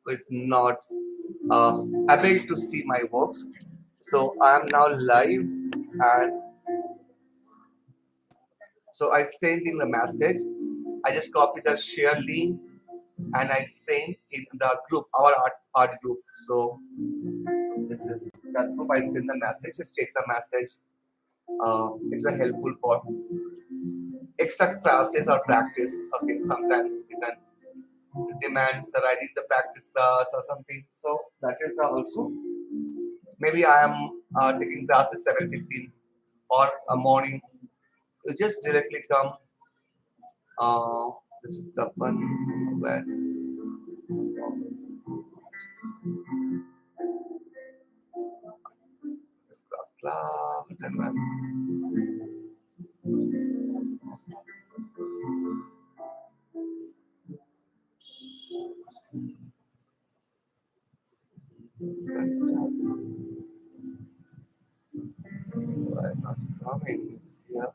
is not able to see my works. So I am now live, and so I send in the message. I just copy the share link and I send in the group, our art group. So this is that group. I send the message. Just take the message. It's a helpful for extra classes or practice. Okay, sometimes you can demand, sir, I did the practice class or something. So that is the also. Maybe I am taking classes 7:15 or a morning. You just directly come. This is the one where class and then why not coming is here.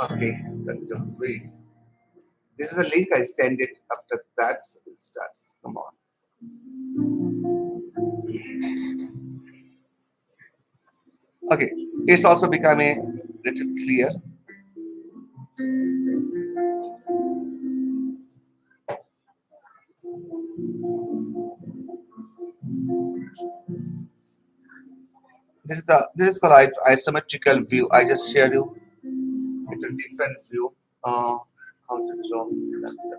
Okay, then don't wait. This is a link I send it after that so it starts. Come on. Okay, it's also become a little clear. This is called isometrical view. I just share you it's a different view. How to draw that's it.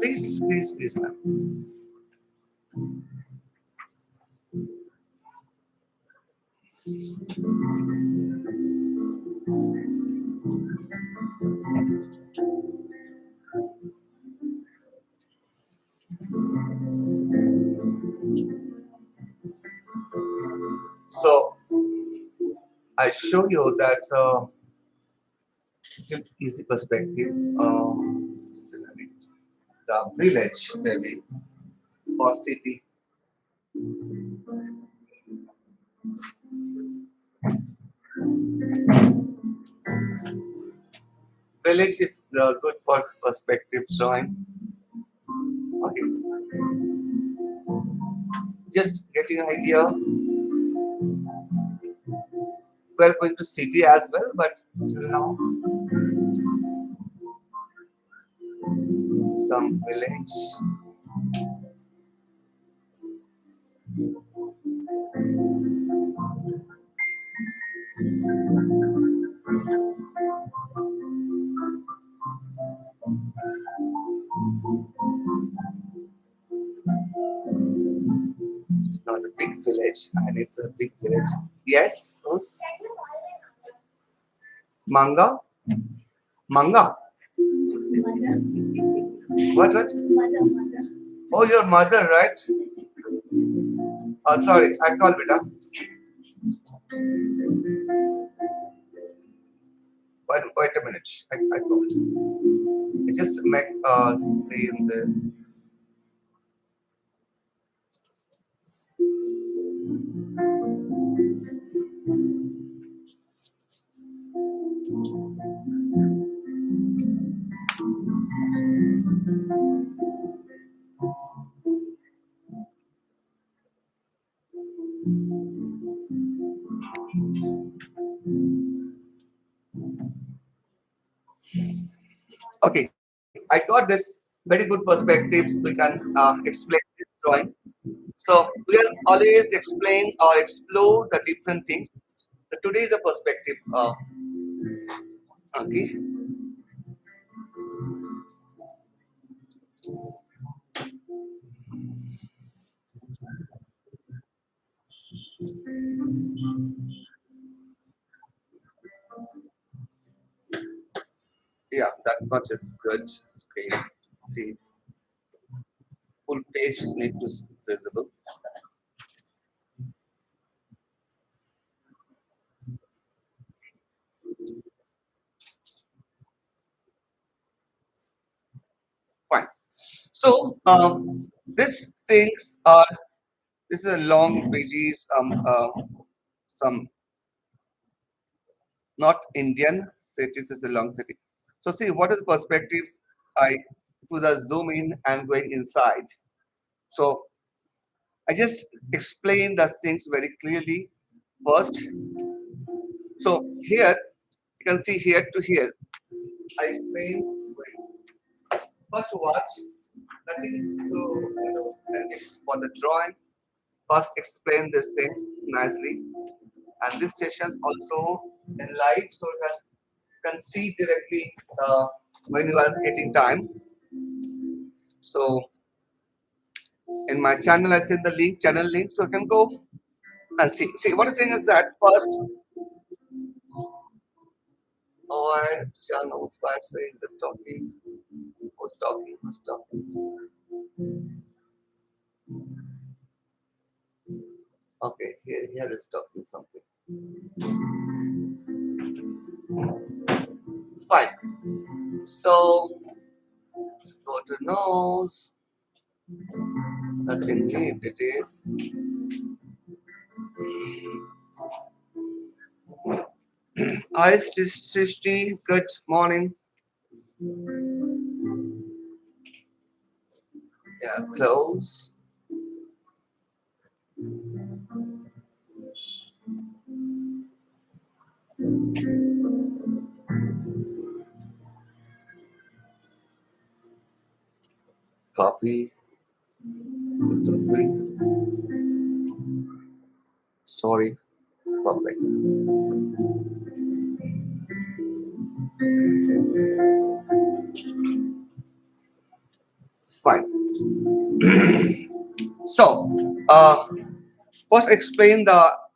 Please, ma'am. So I show you that easy perspective. The village maybe or city. Village is good for perspective drawing. Okay, just getting an idea. We are going to city as well, but still now some village. It's not a big village, and it's a big village. Yes, yes. Manga, manga. What? Oh, your mother, right? Oh, sorry, I called Beta. Wait a minute. I called. I just make seeing this. Okay, I got this very good perspectives. We can explain this drawing. So we will always explain or explore the different things. So today is a perspective. Okay. Yeah, that much is good. Screen. See, full page need to be visible. Fine. So these things are, this is a long bridges, some not Indian cities, is a long city. So see what are the perspectives. I to the zoom in and going inside. So I just explain the things very clearly first. So here you can see here to here. I explain first watch nothing to anything for the drawing. First explain these things nicely. And this sessions also in live so you can see directly when you are getting time. So in my channel I send the link, channel link, so you can go and see. See what the thing is that first or channel start saying this talking, who's talking. Okay, here is talking something. Fine. So go to nose, nothing need it is. Eyes 60, good morning. Yeah, close. Copy, story, public. Fine. So, first explain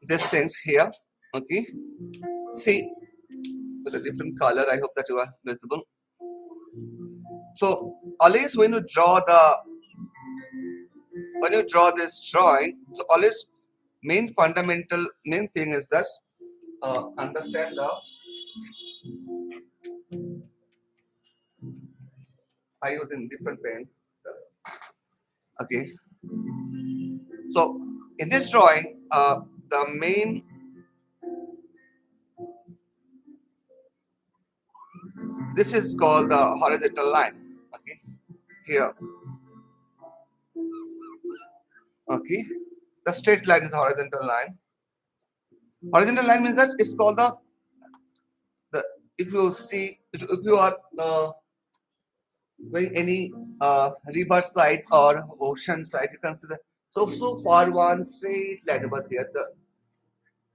these things here. Okay. See with a different color. I hope that you are visible. So always when you draw this drawing, so always main thing is that understand the. I use in different pen. Okay. So in this drawing, the main this is called the horizontal line. Okay. Here. Okay. The straight line is the horizontal line. Horizontal line means that it's called the if you see if you are going any river side or ocean side, you can see the so far one straight line over there. The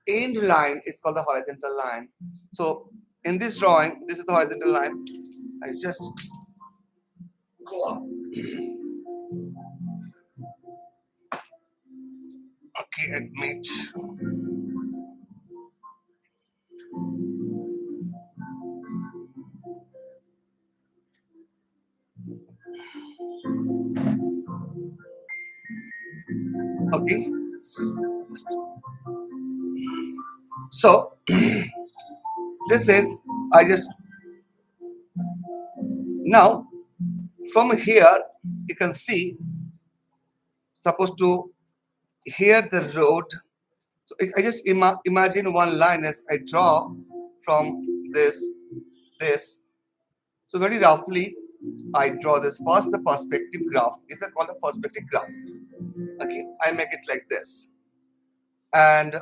end line is called the horizontal line. So in this drawing, this is the horizontal line. I just go up. Okay, admit. Okay. So this is I just now from here you can see supposed to here the road. So I just imagine one line as I draw from this. So very roughly, I draw this first the perspective graph. It's called a perspective graph. Okay, I make it like this, and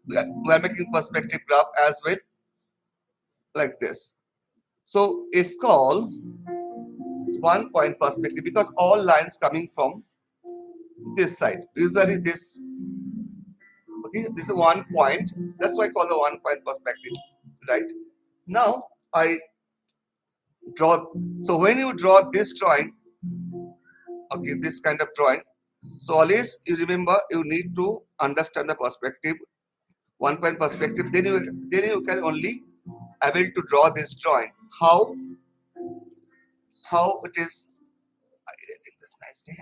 we are making perspective graph as well like this. So it's called one point perspective because all lines coming from this side. Usually this okay, this is one point. That's why I call the one point perspective, right? Now I draw. So when you draw this drawing, okay, this kind of drawing. So always you remember you need to understand the perspective, one point perspective. Then you can only able to draw this drawing. How it is erasing this nicely.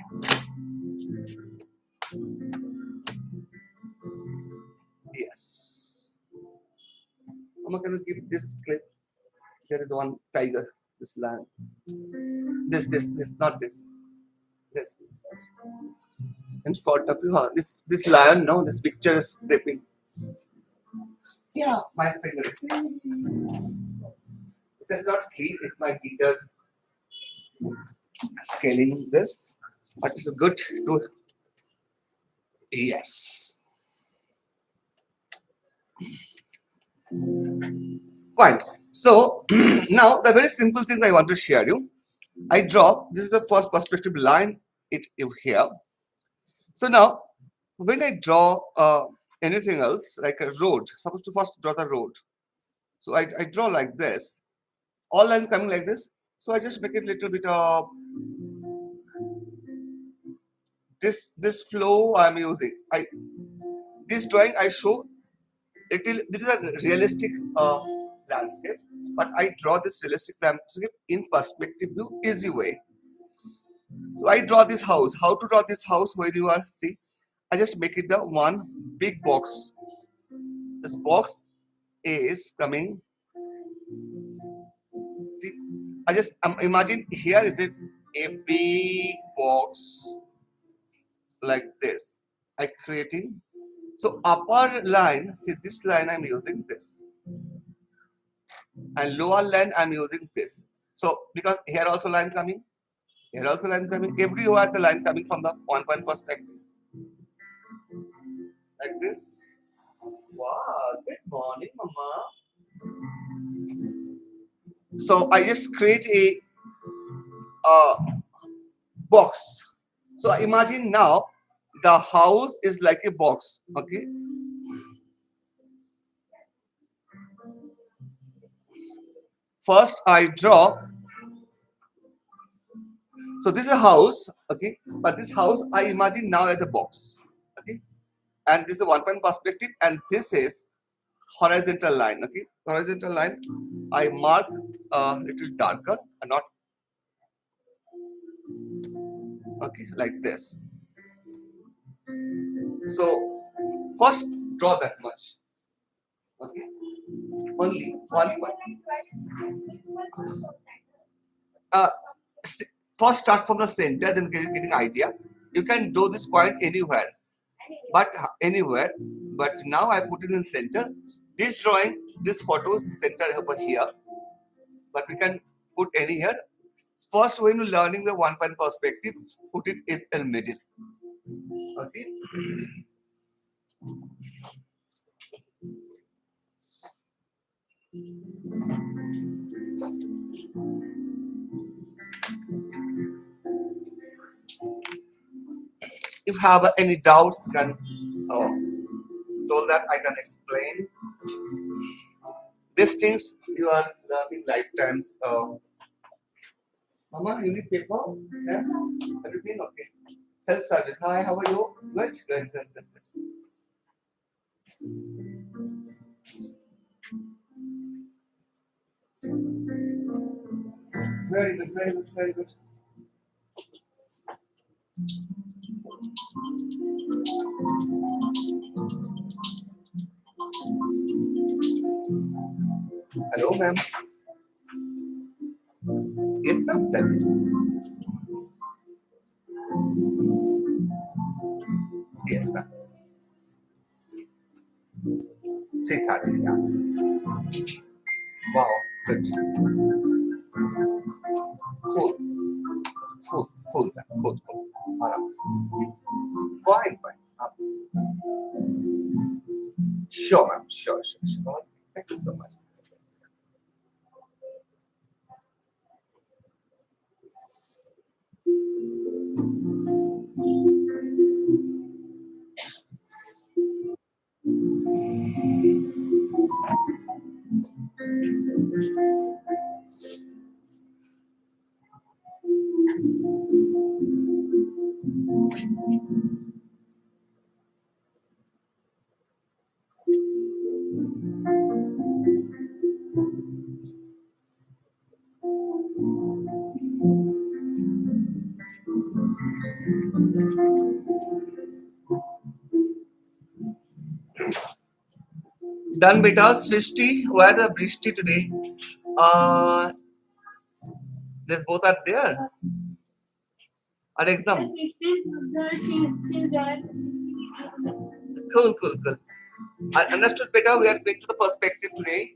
Yes. Mama, can you give this clip? There is one tiger. This line. This, not this. This. In front of you, huh? This lion, no, this picture is gripping. Yeah, my fingers. This is not clean, it's my guitar scaling this. But it's good to, yes. Fine. So now the very simple things I want to share you. I draw, this is the first perspective line it here. So now when I draw anything else like a road, supposed to first draw the road. So I draw like this, all line coming like this. So I just make it little bit of this flow I'm using. This drawing I show it will, this is a realistic landscape, but I draw this realistic landscape in perspective view easy way. So I draw this house. How to draw this house when you are see? I just make it the one big box. This box is coming. See, I just imagine here is it a big box like this. I creating. So upper line, see this line I'm using this, and lower line I'm using this. So because here also line coming, here also line coming. Everywhere the line coming from the one point perspective, like this. Wow, good morning, mama. So I just create a box. So imagine now the house is like a box. Okay. First I draw. So this is a house. Okay. But this house I imagine now as a box. Okay. And this is a one point perspective, and this is horizontal line. Okay. Horizontal line. I mark a little darker and not okay like this. So first draw that much. Okay. Only one point. Uh, First start from the center, then getting idea. You can do this point anywhere, but anywhere. But now I put it in center. This drawing, this photo is center over here, but we can put any here. First, when you're learning the one point perspective, put it in the middle. Okay. If you have any doubts, you can told that I can explain. These things you are learning lifetimes. Mama, you need paper? Yes? Everything okay. Self-service. Hi, how are you? Good, good, good, good. Very good, very good, very good. Hello, ma'am. Yes, ma'am. Tell me. Yes, ma'am. 3:30. Yeah. Wow. Good. Cool. Cool. Cool, ma'am. Cool. Cool. Aram se. Fine, fine. Sure, ma'am. Sure, sure, sure. Thank you so much. Done, beta. Srishti, where the Brishti today? Uh, These both are there. At exam. Cool, cool, cool. I understood better. We are going to the perspective today.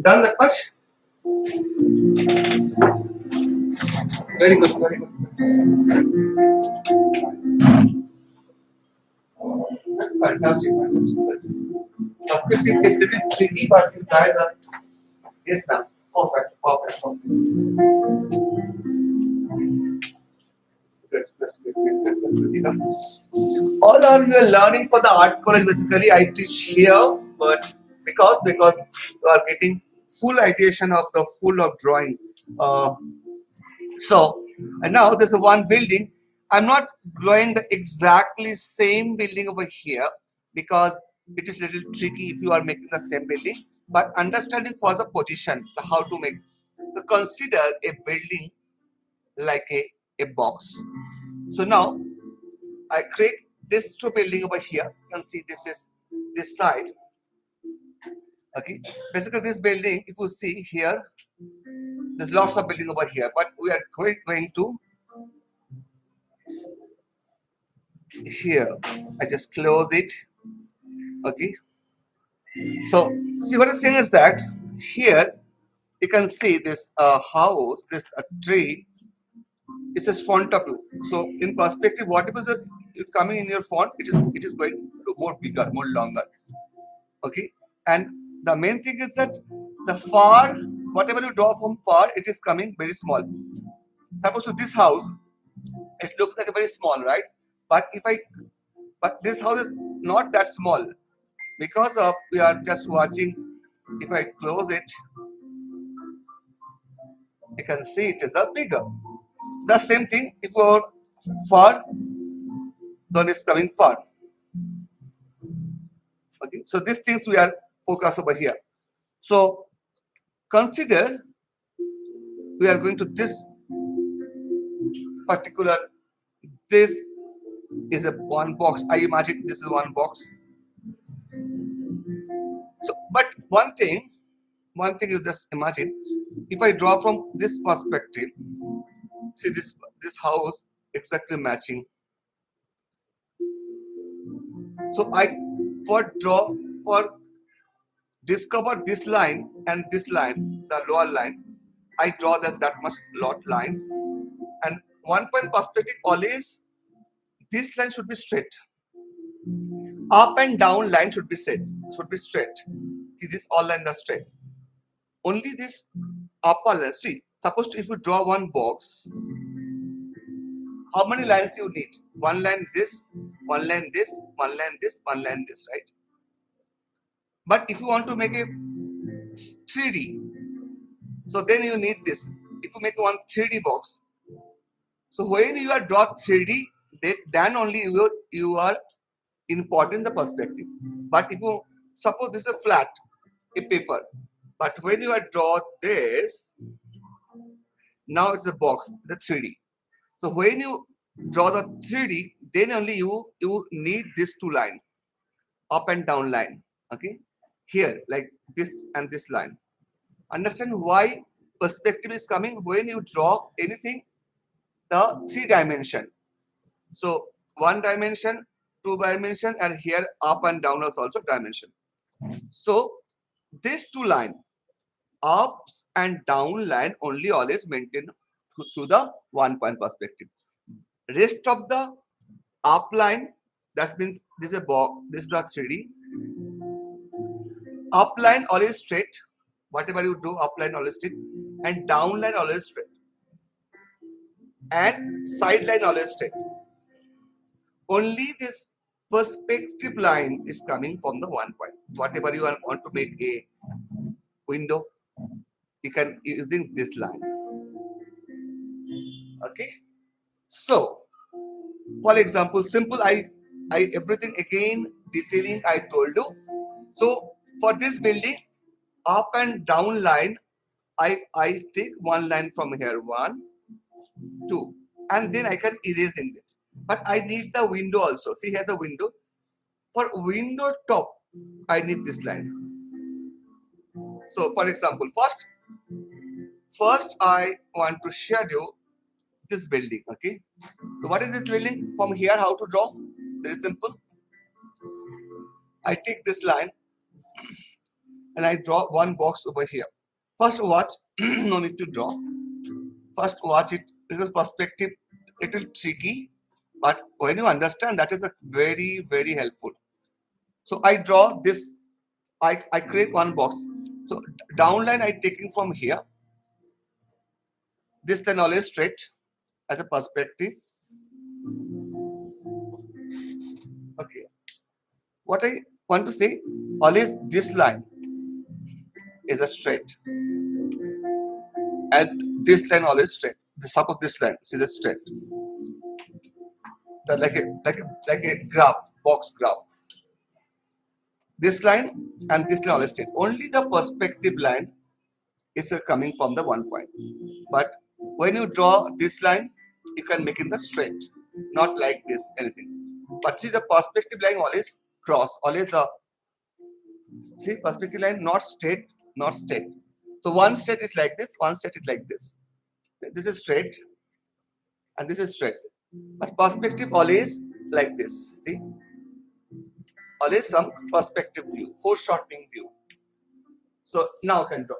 Done that much? Very good, very good. Fantastic, fantastic. Perspective is a little tricky, but you guys are. Yes, ma'am. Perfect, perfect, perfect. Good, good, good, good, good, good, good enough. All are we are learning for the art college. Basically, I teach here, but because you are getting full ideation of the full of drawing. Uh, so and now there's a one building. I'm not drawing the exactly same building over here because it is little tricky if you are making the same building. But understanding for the position, the how to make, to consider a building like a box. So now I create this two building over here. You can see this is this side. Okay. Basically, this building, if you see here, there's lots of building over here, but we are going to here. I just close it. Okay. So see what I'm saying is that here you can see this house, this tree is a font of you. So in perspective, whatever is coming in your font, it is going more bigger, more longer. Okay, and the main thing is that the far, whatever you draw from far, it is coming very small. Suppose to this house, it looks like a very small, right? But if I, but this house is not that small because of we are just watching. If I close it, you can see it is a bigger. The same thing if you are far, then it's coming far. Okay, so these things we are focused over here. So consider we are going to this particular, this is a one box. I imagine this is one box. So, but one thing you just imagine, if I draw from this perspective, see this house exactly matching. So I for draw for discover this line and this line, the lower line, I draw that much lot line. And one point perspective always this line should be straight. Up and down line should be straight. See this all lines are straight. Only this upper line. See, suppose if you draw one box, how many lines you need? One line this, one line this, one line this, one line this, right? But if you want to make a 3D, so then you need this. If you make one 3D box, so when you are draw 3D, then only you are important the perspective. But if you suppose this is a flat, a paper, but when you are draw this, now it's a box, it's a 3D. So when you draw the 3D, then only you need this two line, up and down line. Okay, here like this and this line. Understand why perspective is coming when you draw anything the 3 dimension. So 1 dimension, 2 dimension, and here up and down is also dimension. So these two line, ups and down line only always maintain through the 1 point perspective. Rest of the up line, that means this is a box, this is the 3D. Up line always straight. Whatever you do, up line always straight, and down line always straight, and side line always straight. Only this perspective line is coming from the 1 point. Whatever you want to make a window, you can using this line. Okay. So, for example, simple I everything again detailing I told you. So for this building, up and down line, I take one line from here, 1, 2, and then I can erasing this. But I need the window also. See here the window. For window top, I need this line. So for example, first I want to shadow this building. Okay. So what is this building? From here, how to draw? Very simple. I take this line and I draw one box over here. First watch, no need to draw. First watch it because perspective little tricky, but when you understand that is a very helpful. So I draw this, I create one box. So down line I taking from here, this line always straight as a perspective. Okay. What I want to say, always this line is a straight and this line always straight. Suppose this line, see the straight. That like a graph, box graph. This line and this line always straight. Only the perspective line is coming from the 1 point. But when you draw this line, you can make it the straight, not like this anything. But see the perspective line always cross, always the see perspective line not straight, not straight. So one straight is like this, one straight is like this. This is straight and this is straight. But perspective always like this. See, always some perspective view, foreshortening view. So now can draw.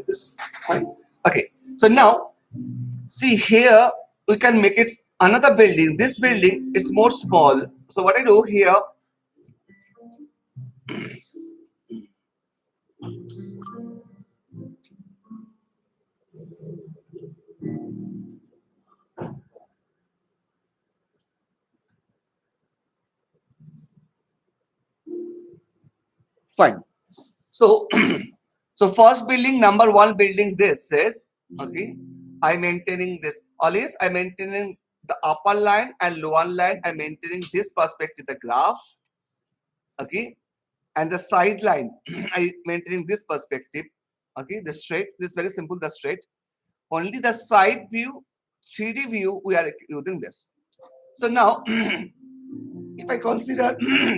This is fine. Okay, so now see here we can make it another building. This building it's more small. So what I do here, fine. So so first building, number one building, this is okay. I maintaining this. Always I maintaining the upper line and lower line. I maintaining this perspective, the graph. Okay, and the side line I maintaining this perspective. Okay, the straight. This is very simple. The straight. Only the side view, 3D view, we are using this. So now, if I consider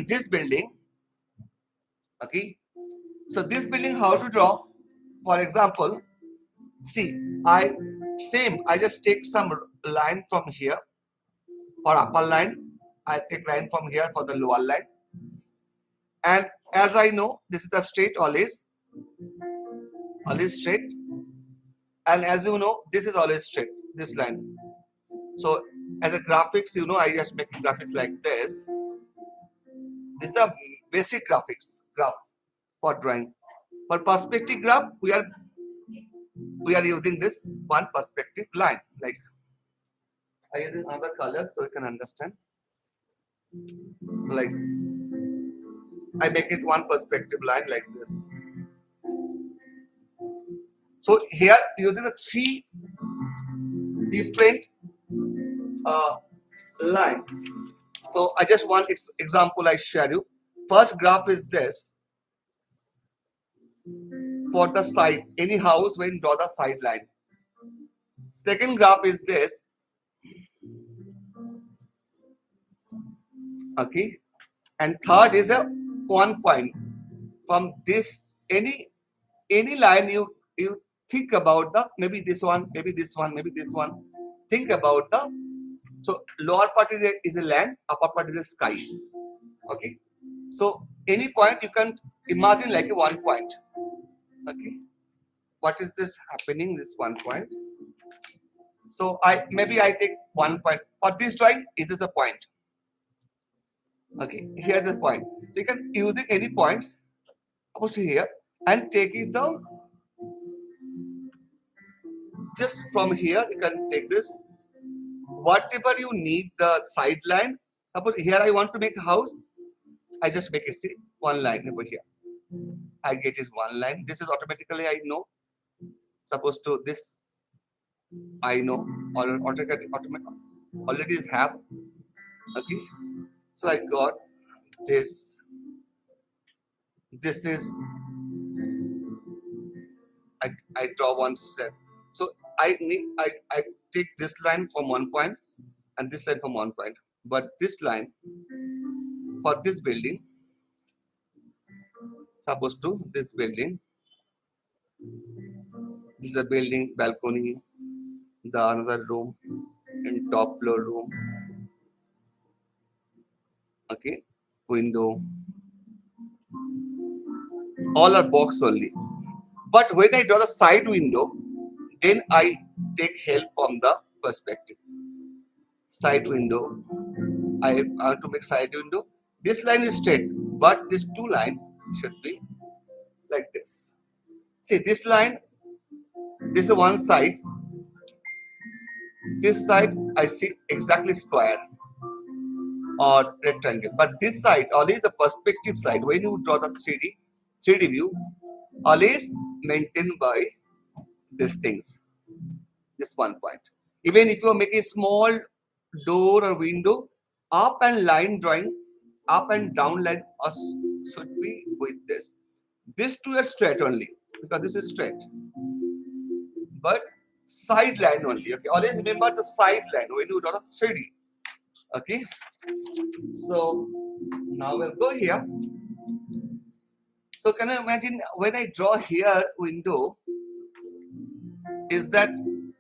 this building, okay. So this building, how to draw? For example, see, I just take some line from here for upper line. I take line from here for the lower line. And as I know, this is the straight always straight. And as you know, this is always straight, this line. So as a graphics, you know, I just make graphics like this. This is a basic graph for drawing. For perspective graph, we are using this one perspective line. Like I using another color so you can understand. Like I make it one perspective line like this. So here using the three different uh, line. So I just one example I share you. First graph is this for the side. Any house when draw the side line. Second graph is this. Okay. And third is a 1 point. From this any line you think about the maybe this one, maybe this one, maybe this one. Think about the so lower part is a land, upper part is a sky. Okay. So any point you can imagine like a 1 point. Okay. What is this happening? This 1 point. So I take 1 point. For this drawing, it is a point. Okay, here's the point. So you can using any point, suppose here, and take it down. Just from here, you can take this. Whatever you need, the side line. Suppose here I want to make a house. I just make it see one line over here. I get it one line. This is automatically I know. Suppose to this I know or already is have. Okay, so I got this. This is I draw one step. So I take this line from 1 point and this line from 1 point. But this line for this building, suppose to this building, this is a building balcony, the another room in top floor room, okay, window, all are box only. But when I draw the side window, then I take help from the perspective. Side window, I want to make side window. This line is straight, but this two line should be like this. See this line, this is one side. This side I see exactly square. or rectangle. But this side, always the perspective side, when you draw the 3D view, always maintained by these things, this one point. Even if you are making a small door or window, up and line drawing, up and down line should be with this. These two are straight only because this is straight, but side line only. Okay, always remember the side line when you draw a 3D. Okay, so now we'll go here. So can you imagine when I draw here window, is that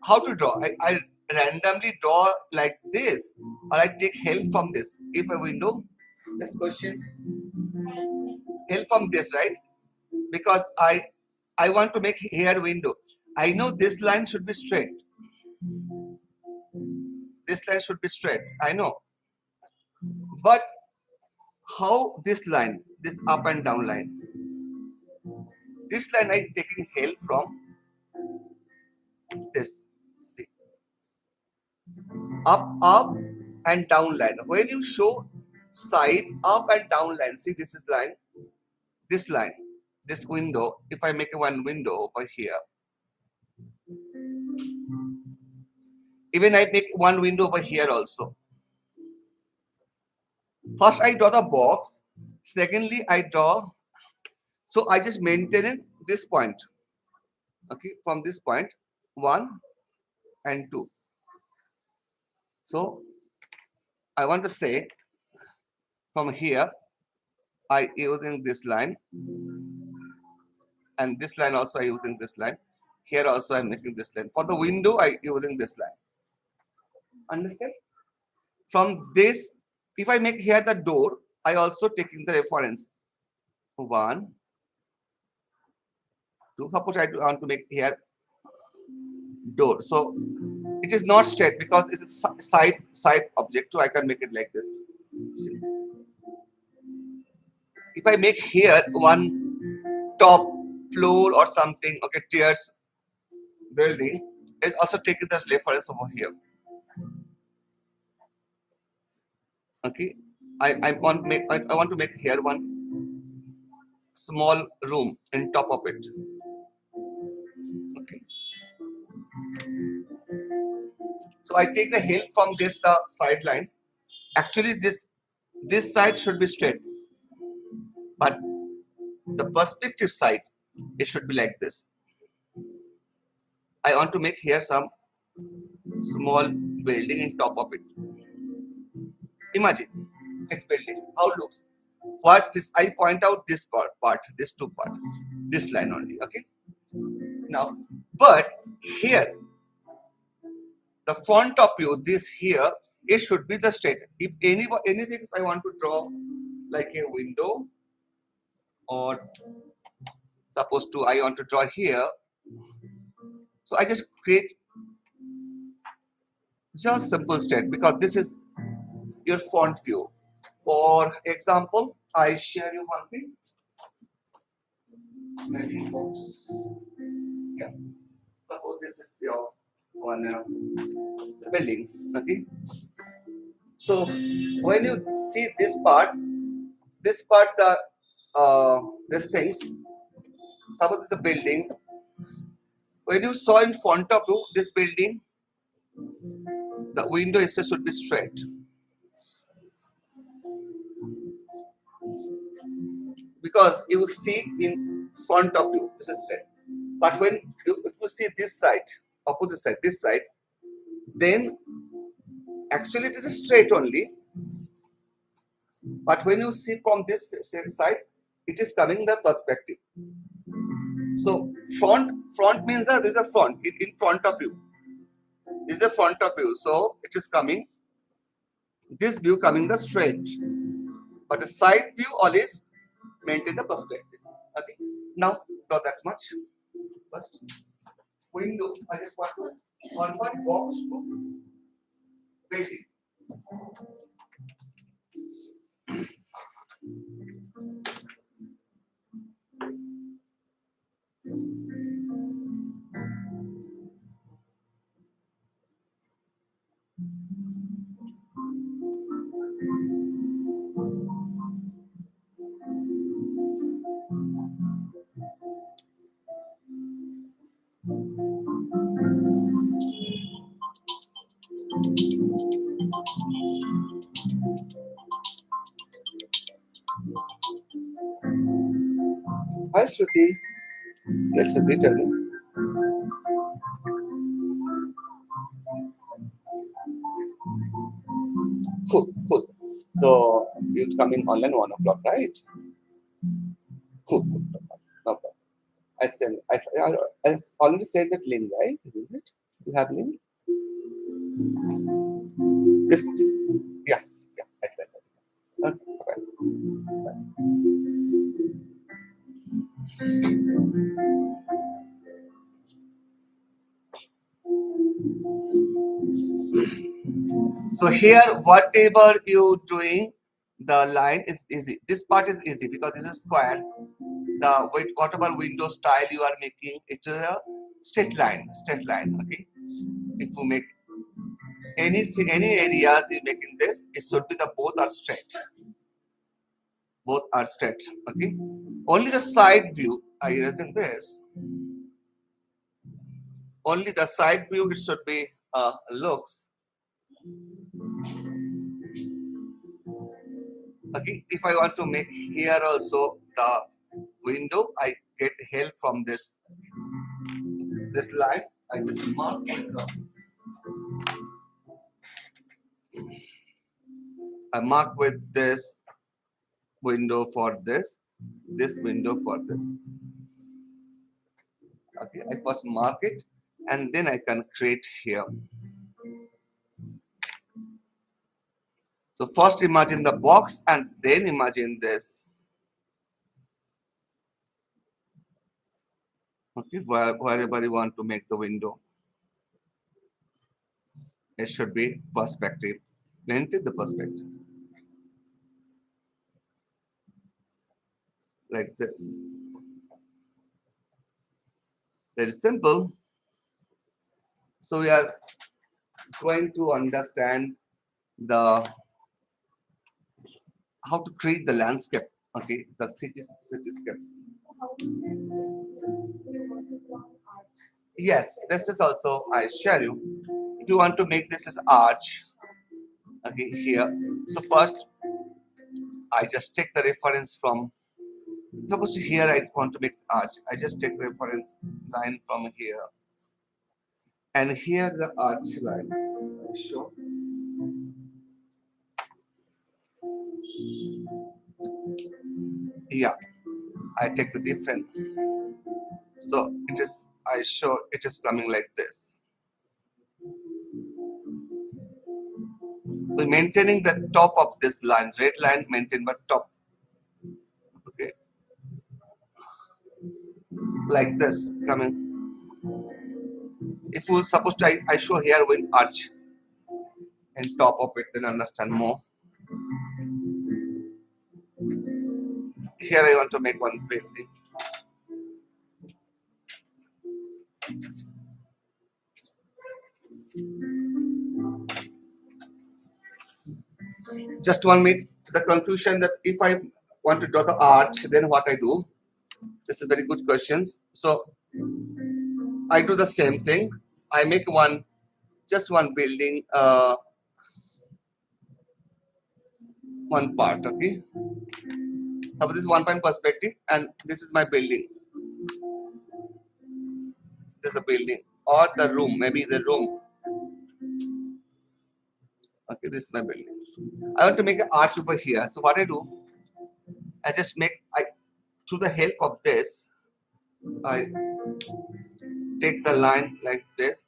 how to draw? I randomly draw like this, or I take help from this. If a window, next question, help from this, right? Because I want to make here window. I know this line should be straight. This line should be straight. I know, but how this line, this up and down line, this line I taking help from this. See, up and down line. When you show side up and down line, see this is line, this window. If I make one window over here, even I make one window over here also. First I draw the box. Secondly, I draw. So I just maintain this point. Okay, from this point, 1 and 2. So I want to say from here, I using this line, and this line also I using this line. Here also I'm making this line. For the window, I using this line. Understand? From this, if I make here the door, I also taking the reference. 1, 2. Suppose I want to make here door. So it is not straight because it's a side object. So I can make it like this. See. If I make here one top floor or something, okay, tiers building, is also taking the reference over here. Okay, I want to make here one small room in top of it. Okay, so I take the help from this the sideline. Actually, this side should be straight, but the perspective side it should be like this. I want to make here some small building in top of it. Imagine it's building. How it looks? What this? I point out this part, this two part, this line only. Okay. Now, but here the front of you, this here, it should be the straight. If anything I want to draw like a window, or suppose to I want to draw here, so I just create just simple straight because this is your front view. For example, I share you one thing. Maybe yeah. Suppose this is your one building. Okay. So when you see this part the these things. Suppose it's a building. When you saw in front of you this building, the window itself should be straight because you see in front of you this is straight. But if you see this side, opposite side, this side, then actually it is straight only. But when you see from this side, it is coming the perspective. So front means that there is a front in front of you. This is the front of you, so it is coming. This view coming the straight, but the side view always maintain the perspective. Okay. Now not that much. First window. I just want to convert box to building. Hi Shruti. Yes, Shruti, tell me. Cool, cool. So you coming online 1 o'clock, right? Cool, cool. No problem. I already said that link, right? Isn't it? You have link? Yes. Yeah, yeah, I said that. Okay, bye. So here, whatever you doing, the line is easy. This part is easy because this is square. The with whatever window style you are making, it is a straight line. Straight line. Okay. If you make anything, any areas you making this, it should be the both are straight. Both are straight. Okay. Only the side view. I erasing this. Only the side view. It should be looks. Okay. If I want to make here also the window, I get help from this line. I just mark it. I mark with this window for this window for this. Okay, I first mark it and then I can create here. So first imagine the box and then imagine this. Okay, wherever you want to make the window, it should be perspective. Maintain the perspective like this. Very simple. So we are going to understand the how to create the landscape. Okay, the cityscapes. Yes, this is also I share you. If you want to make this as arch, okay, here. So first I just take the reference from suppose here I want to make arch. I just take reference line from here and here the arch line. Sure. Yeah, I take the different. So it is I show it is coming like this. We're maintaining the top of this line, red line maintained but top. Okay, like this coming. If you suppose I show here with arch and top of it, then understand more. Here I want to make one building. Just 1 minute. The conclusion that if I want to draw the arch, then what I do? This is very good questions. So I do the same thing. I make just one building, one part. Okay. So this is one point perspective, and this is my building. This is a building or the room, maybe the room. Okay, this is my building. I want to make an arch over here. So what I do, I just make I through the help of this, I take the line like this.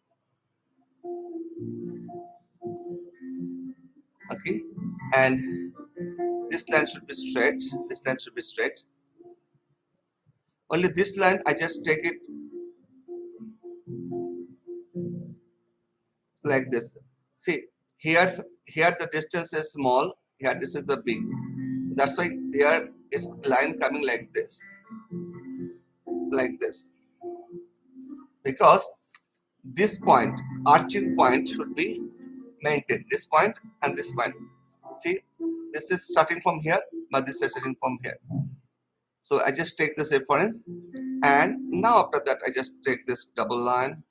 Okay, and this line should be straight. This line should be straight. Only this line, I just take it like this. See, here the distance is small. Here this is the big. That's why there is line coming like this. Because this point, arching point should be maintained. This point and this point. See, this is starting from here, but this is starting from here. So I just take this reference, and now after that I just take this double line.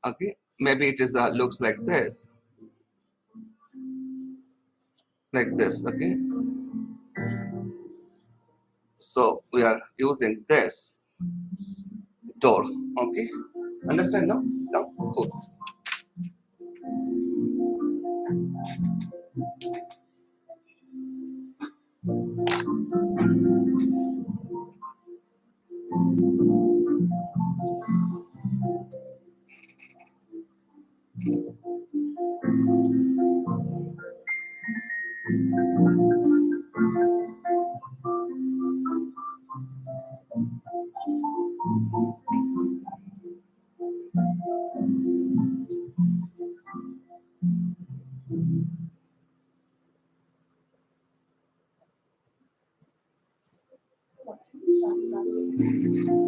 Okay, maybe it is looks like this. Okay, So we are using this door. Okay, understand now? Now, cool.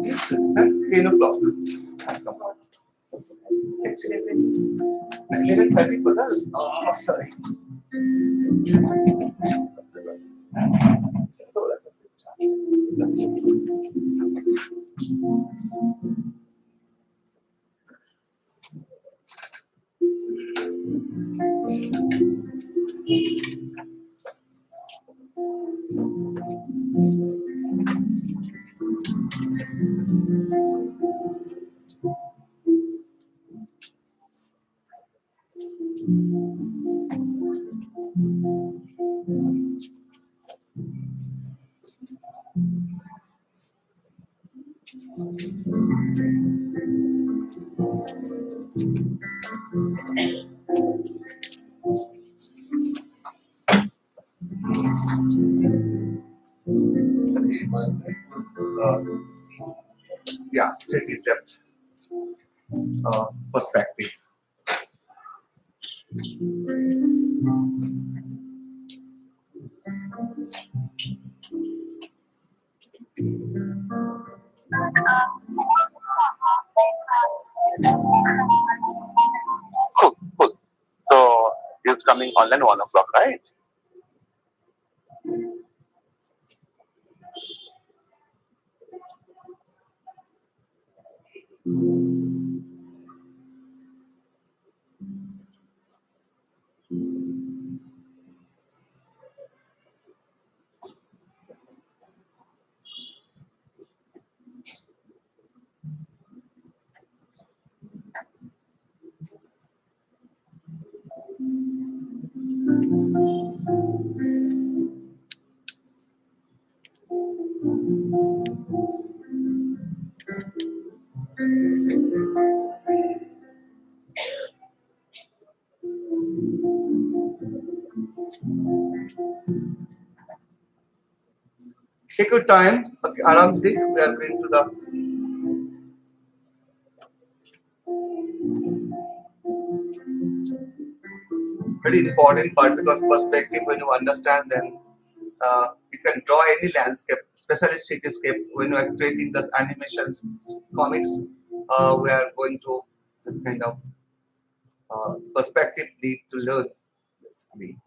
This is at 10 o'clock. It's 11:30 for us. Oh, sorry. Uh, yeah, city depth perspective. Cool, cool. So it's coming online 1 o'clock, right? Take your time. Okay, Aram sit. We are going to the very important part because perspective, when you understand, then you can draw any landscape, especially cityscapes. When you are creating this animations, comics, we are going to this kind of perspective need to learn. Basically.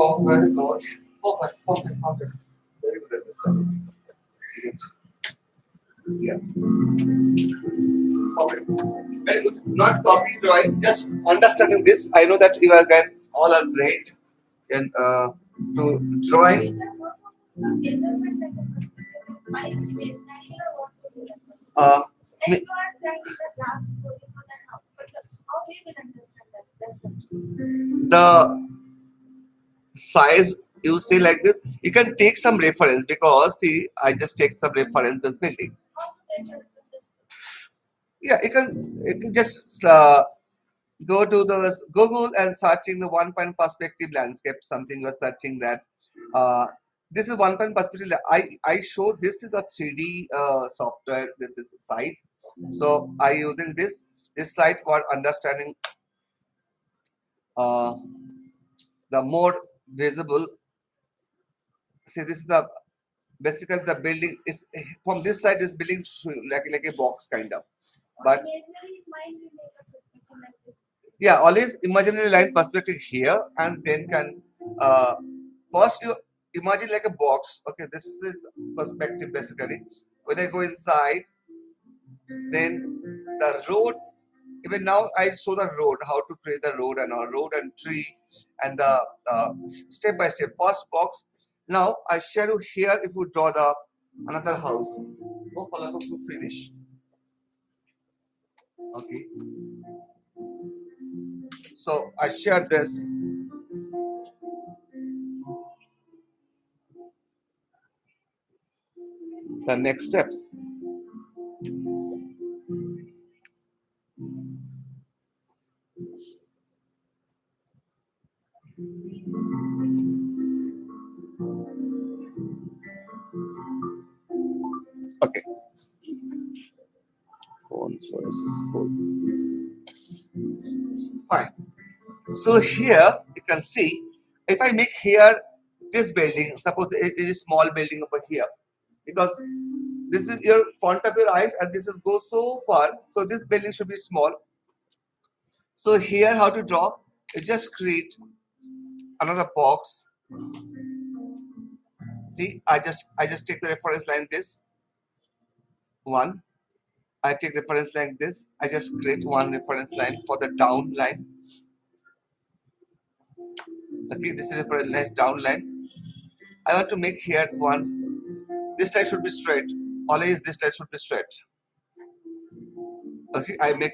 Oh, very good. Perfect, perfect, perfect. Very good at this time. Yeah, perfect. Very good. Not copy drawing, just understanding this. I know that you are guys all are great in to drawing. Uh, me- the size you see like this, you can take some reference because see, I just take some reference this building. Yeah, you can just go to the Google and searching the one point perspective landscape. Something you're searching that. Uh, this is one point perspective. I show this is a 3D software. This is site. So I using this site for understanding uh, the more visible. See, this is the basically the building is from this side. This building like a box kind of. But yeah, always imaginary line perspective here, and then can uh, first you imagine like a box. Okay, this is perspective basically. When I go inside, then the road. Even now, I show the road, how to create the road and our road and tree and the step by step. First box. Now I share you here. If you draw the another house, go follow to finish. Okay. So I share this. The next steps. Okay. Phone sources. Fine. So here you can see if I make here this building, suppose it is small building over here because this is your front of your eyes and this is go so far. So this building should be small. So here how to draw? You just create another box. See, I just take the reference line this one. I take reference like this. I just create one reference line for the down line. Okay, this is reference line down line. I want to make here one. This line should be straight. Always this line should be straight. Okay, I make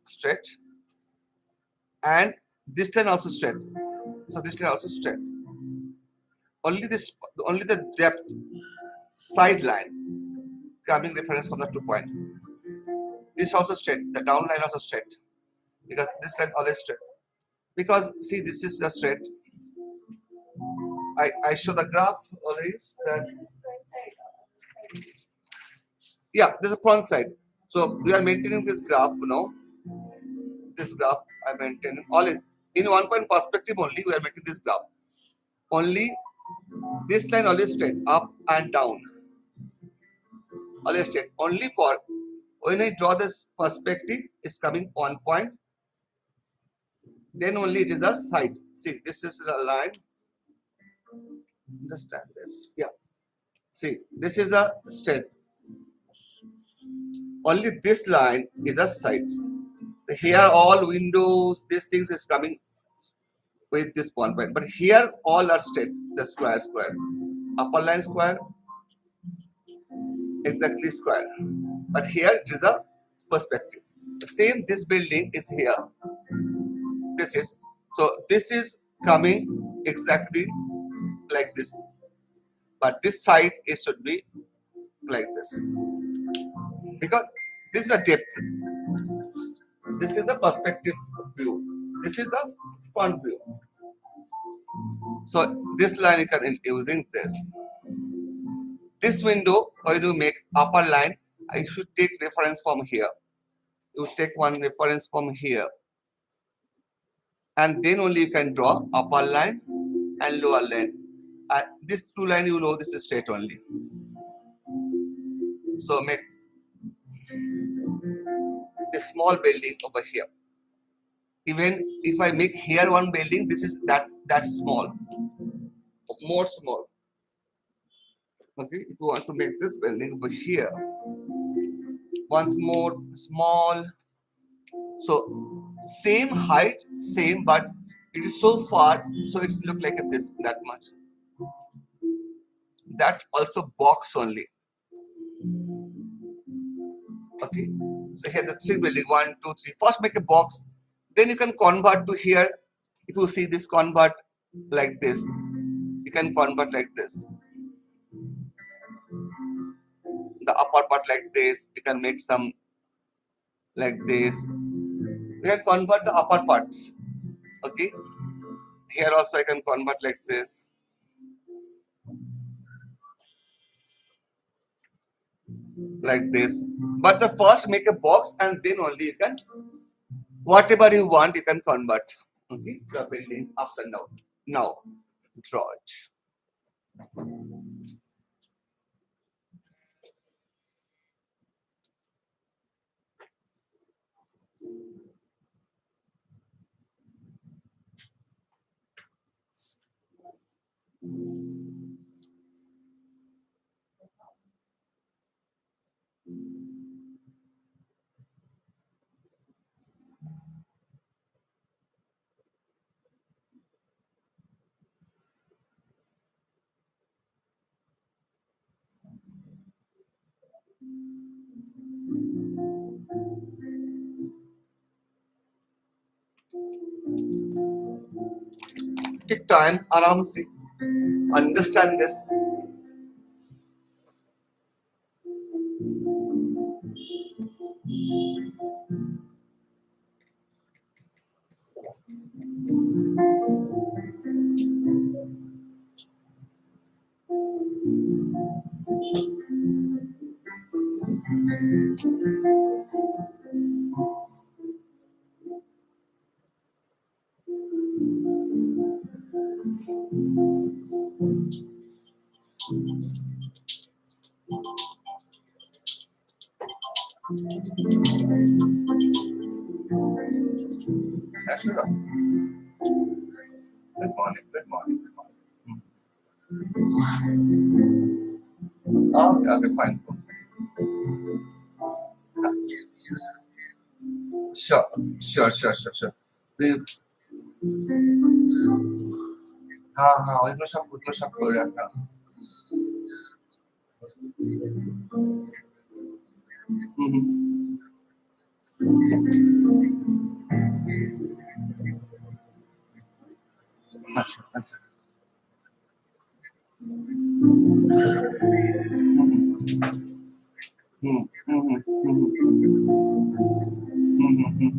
straight and this line also straight. So this line also straight. Only the depth side line coming reference from the 2 point. This also straight. The down line also straight because this line always straight. Because see, this is just straight. I show the graph always that yeah, there's a front side. So we are maintaining this graph, this graph I maintain all is in 1 point perspective only. We are making this graph only. This line always straight up and down, always straight. Only for when I draw this perspective is coming 1 point, then only it is a side. See, this is a line. Understand this? Yeah. See, this is a straight. Only this line is a side. Here all windows, these things is coming with this 1 point. But here all are straight. The square, square. Upper line square, exactly square. But here it is a perspective. The same this building is here. This is so this is coming exactly like this. But this side it should be like this. Because this is a depth. This is the perspective view. This is the front view. So this line you can using this. This window, when you make upper line, I should take reference from here. You take one reference from here, and then only you can draw upper line and lower line. This two line, you know, this is straight only. So make this small building over here. Even if I make here one building, this is that small, more small. Okay, if you want to make this building over here, once more small. So same height, same, but it is so far, so it's look like this that much. That also box only. Okay. So here the three building 1, 2, 3. First make a box, then you can convert to here. If you see this convert like this, you can convert like this. The upper part like this, you can make some like this. You can convert the upper parts. Okay. Here also I can convert like this. Like this. But the first make a box and then only you can whatever you want you can convert. Okay, the building ups and down. Now draw it. Take time, aram se understand this. Ashura. Good morning, good morning, good morning. Okay, okay, fine. Sure, sure, sure, sure, sure. The हाँ ওইগুলো সব করে রাখা। হুম হুম আচ্ছা আচ্ছা হুম হুম হুম হুম হুম হুম হুম হুম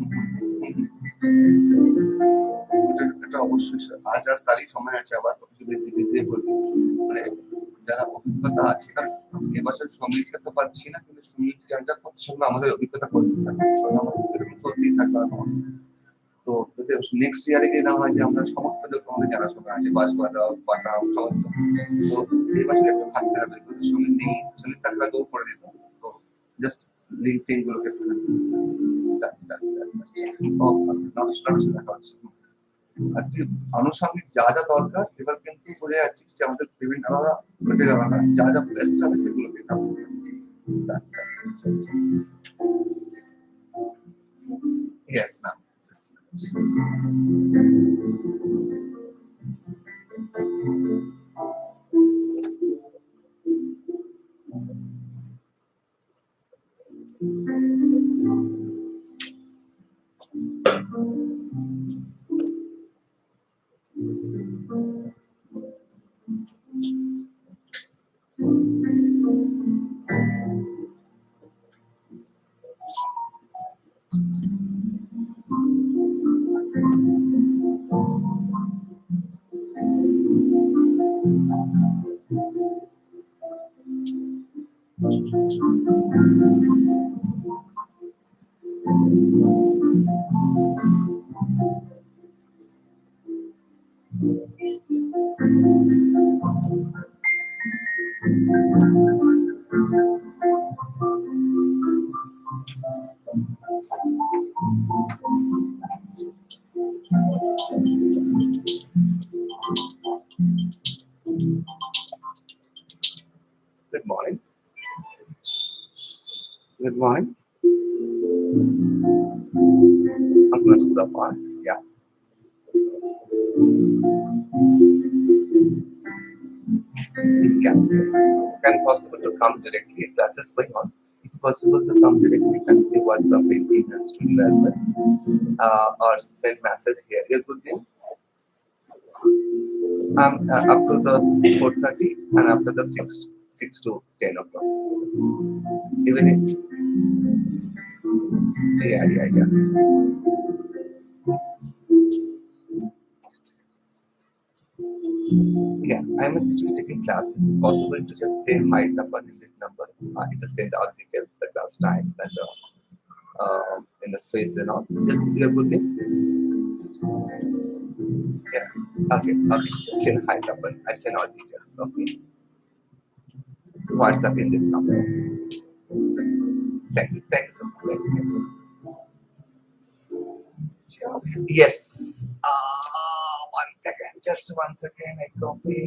এটা অবশ্যই sir আজ আর কালই সময় আছে আবার কিছু বেশি বেশি করবো মানে যারা অভিজ্ঞতা আছে, কারণ এবছর শ্রমিককে তো পাচ্ছি না, কিন্তু শ্রমিক যারা করছে সঙ্গে আমাদের অভিজ্ঞতা করতে থাকবে, আমাদের চলতেই থাকবে। তো যদি নেক্সট ইয়ারে গিয়ে না হয় যে আমরা সমস্ত লোক আমাদের জানাশোনা আছে, বাস বাঁধা বাটা সমস্ত, তো এই বছর একটু ভাবতে হবে, যদি শ্রমিক নেই, শ্রমিক থাকলে দৌড় করে দিত। তো জাস্ট লিঙ্ক টিঙ্ক গুলোকে দেখা হচ্ছে। আর কি আনুষঙ্গিক যা যা দরকার, এবার কিন্তু বোঝা যাচ্ছে যে আমাদের পেমেন্ট আলাদা, প্রোটেক্ট আলাদা, যা যা বেস্ট হবে সেগুলোকে ইয়েস না। Good morning. Good morning. I'm going to screw up on it. Yeah. Yeah. Can possible to come directly. Classes going on. If possible to come directly and see what's the painting and studio as well. Or send message here. Your good name? Up to the 4:30 and after the 6 to 10 o'clock. Even if, yeah. Yeah, I'm actually taking classes. It's possible to just say hi number in this number. You just send all details, the class times and in the face and all. Just your good name. Yeah. Okay. Just send hi number. I send all details. Okay. WhatsApp in this number. Thank you. Thanks so much. Thank you. Yes. One second. Just 1 second. I copy,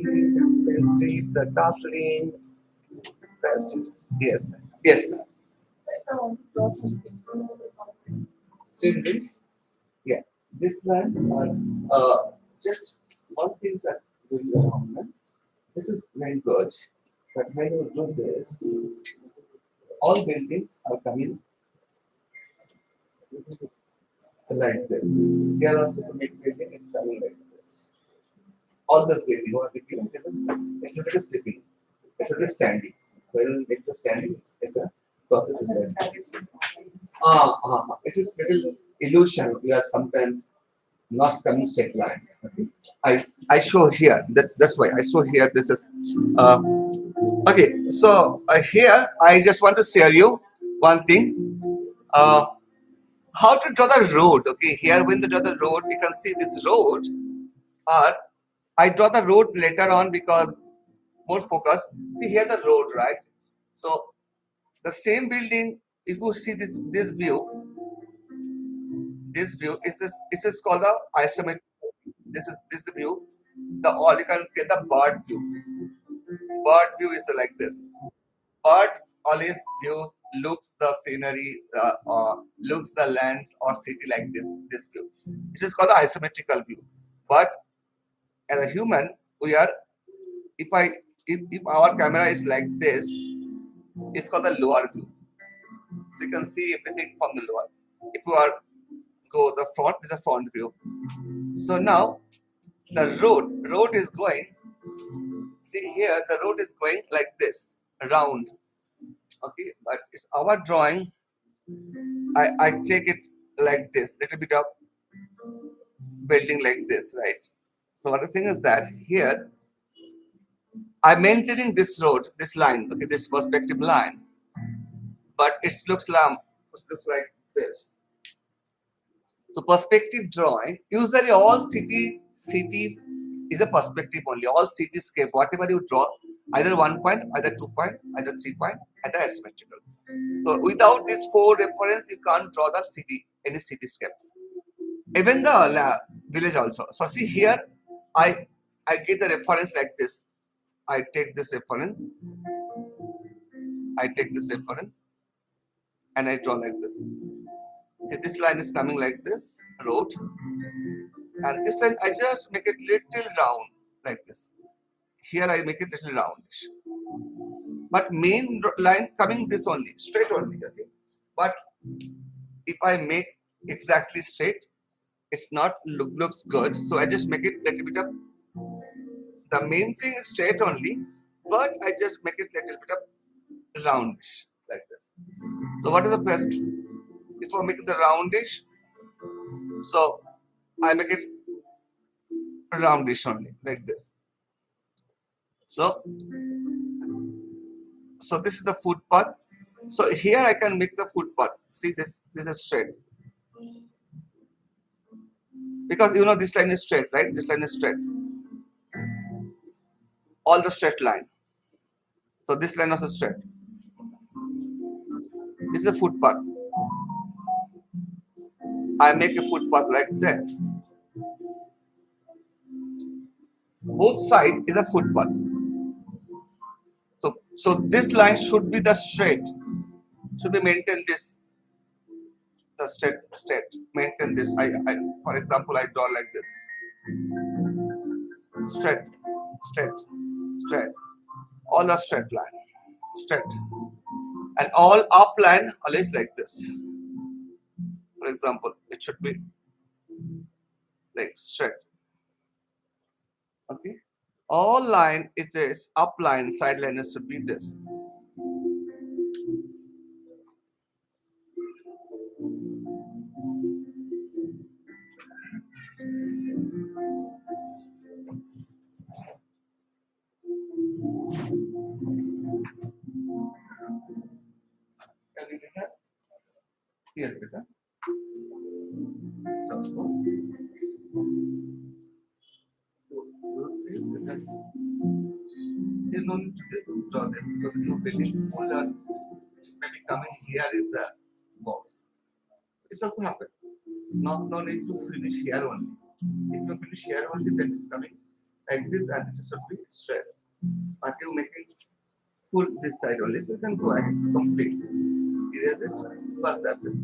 paste it, the task link, paste it. Yes. Yes. Still good? Yeah. This one, just one thing that's really wrong. This is very good. But when you do this, all buildings are coming like this. Here also to make building is coming like this. All the building, what we do, it should be sitting. It should be standing. When you make the standing, it's a process is like it is little illusion. We are sometimes not coming straight line. Okay. I show here. That's why I show here. This is okay. So here I just want to share you one thing. Uh, how to draw the road. Okay, here when you draw the road, you can see this road. Or I draw the road later on because more focus. See here the road, right? So the same building. If you see this view is called the isometric. This view. The all you can get the bird view. Bird view is like this. Bird always views looks the scenery, looks the lands or city like this. This view. This is called the isometrical view. But as a human, we are if I if our camera is like this, it's called the lower view. So you can see everything from the lower. If you are go the front is the front view. So now the road is going. See here the road is going like this round. Okay, but it's our drawing. I take it like this, little bit of building like this, right? So what the thing is that here I'm maintaining this road, this line, okay, this perspective line, but it looks like this. So perspective drawing, usually all city is a perspective only. All cityscape, whatever you draw, either 1 point, either 2 point, either 3 point, either asymmetrical. So without these four reference, you can't draw the city, any cityscapes. Even the village also. So see here, I I get the reference like this. I take this reference, I take this reference, and I draw like this. See, this line is coming like this, road, and this line I just make it little round like this. Here I make it little roundish, but main line coming this only, straight only. Okay, but if I make exactly straight, it's not looks good. So I just make it little bit of the main thing is straight only, but I just make it little bit of roundish like this. So what is the best? If I make it the roundish, so I make it roundish only like this. So this is the footpath. So here I can make the footpath. See this is straight because you know this line is straight, right? This line is straight. All the straight line. So this line also straight. This is a footpath. I make a footpath like this. Both side is a footpath. So this line should be the straight. Should be maintain this the straight. Maintain this. I for example I draw like this. Straight, straight, straight. All the straight line. Straight. And all up line always like this. For example, it should be like straight. Okay. All line is this up line, side line should be this. Can you get that? Yes, beta. So, use this beta. You don't need to draw this because you're building full and it's maybe coming here is the box. It's also happened. No need to finish here only. If you finish here only, then it's coming like this and it should be straight. But you making full this side only, so you can go ahead complete. Erase it, plus that's it.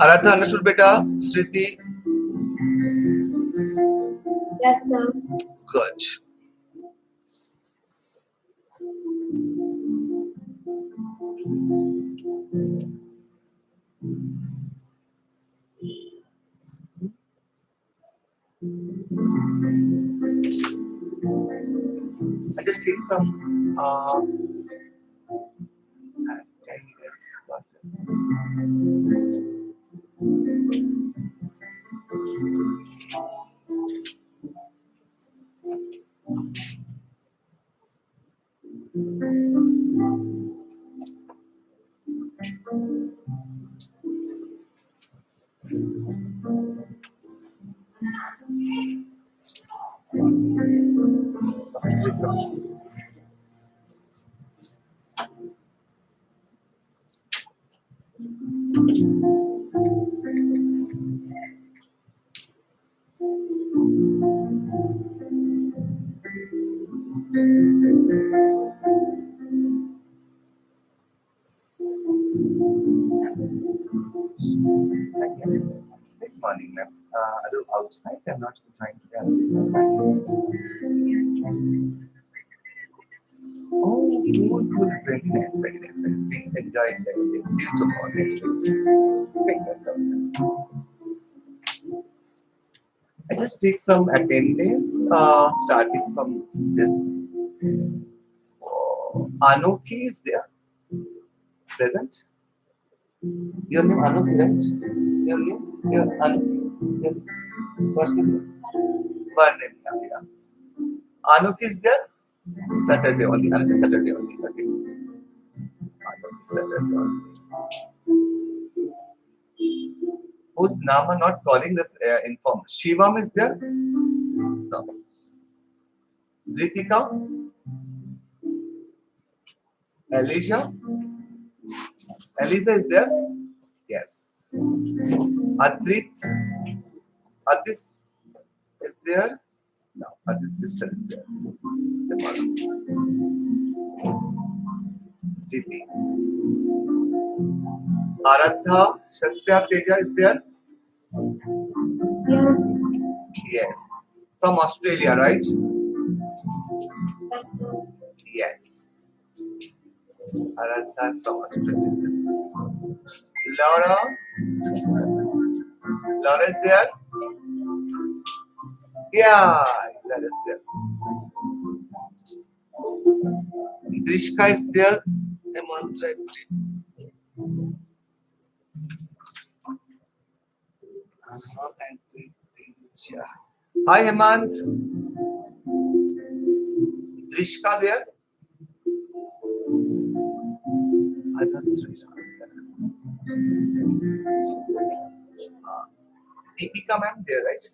Aradha understood beta? Sriti? Yes, sir. Good. I just take some candidates. Bit funny, ma'am. I do outside. I'm not trying to get. Oh, good, good. Very nice, very nice. Please enjoy it. See you tomorrow next week. Thank you. I just take some attendance, starting from this. Anoki is there, present. Your name Anoki, right? Your name, your Anoki, your person, Varnam, yeah. Anoki is there. Saturday only. Anoki Saturday only. Okay. Anoki Saturday only. Whose Nama not calling this inform? Shivam is there. No. Ritika, Elijah, Eliza is there. Yes. Adrit, Adis is there. No, Adis sister is there. GP. Aradha, Shatya Teja is there. Yes. Yes. From Australia, right? Yes, sir. Yes. Aradha from Australia. Laura. Laura is there? Yeah, Laura is there. Drishka is there. Hi Hemant. Drishka there? Others Deepika ma'am there, right?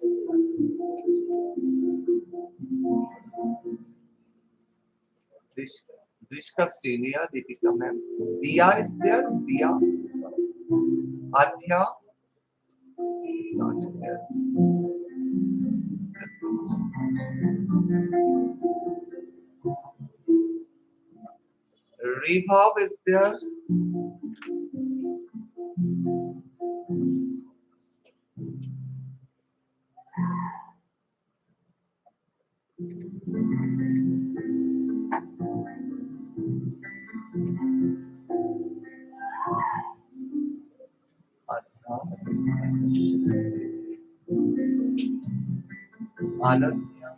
Drishka. Drishka senior, Deepika ma'am. Diya is there? Diya. Adya is not there. Revav is there. Adya. Ananya.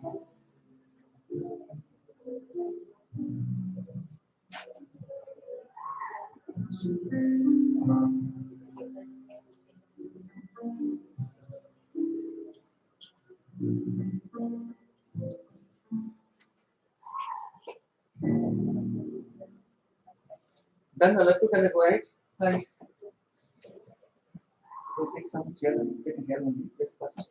Then Alattu, can I go ahead? Hi. Go take some chair and sit here only. This person.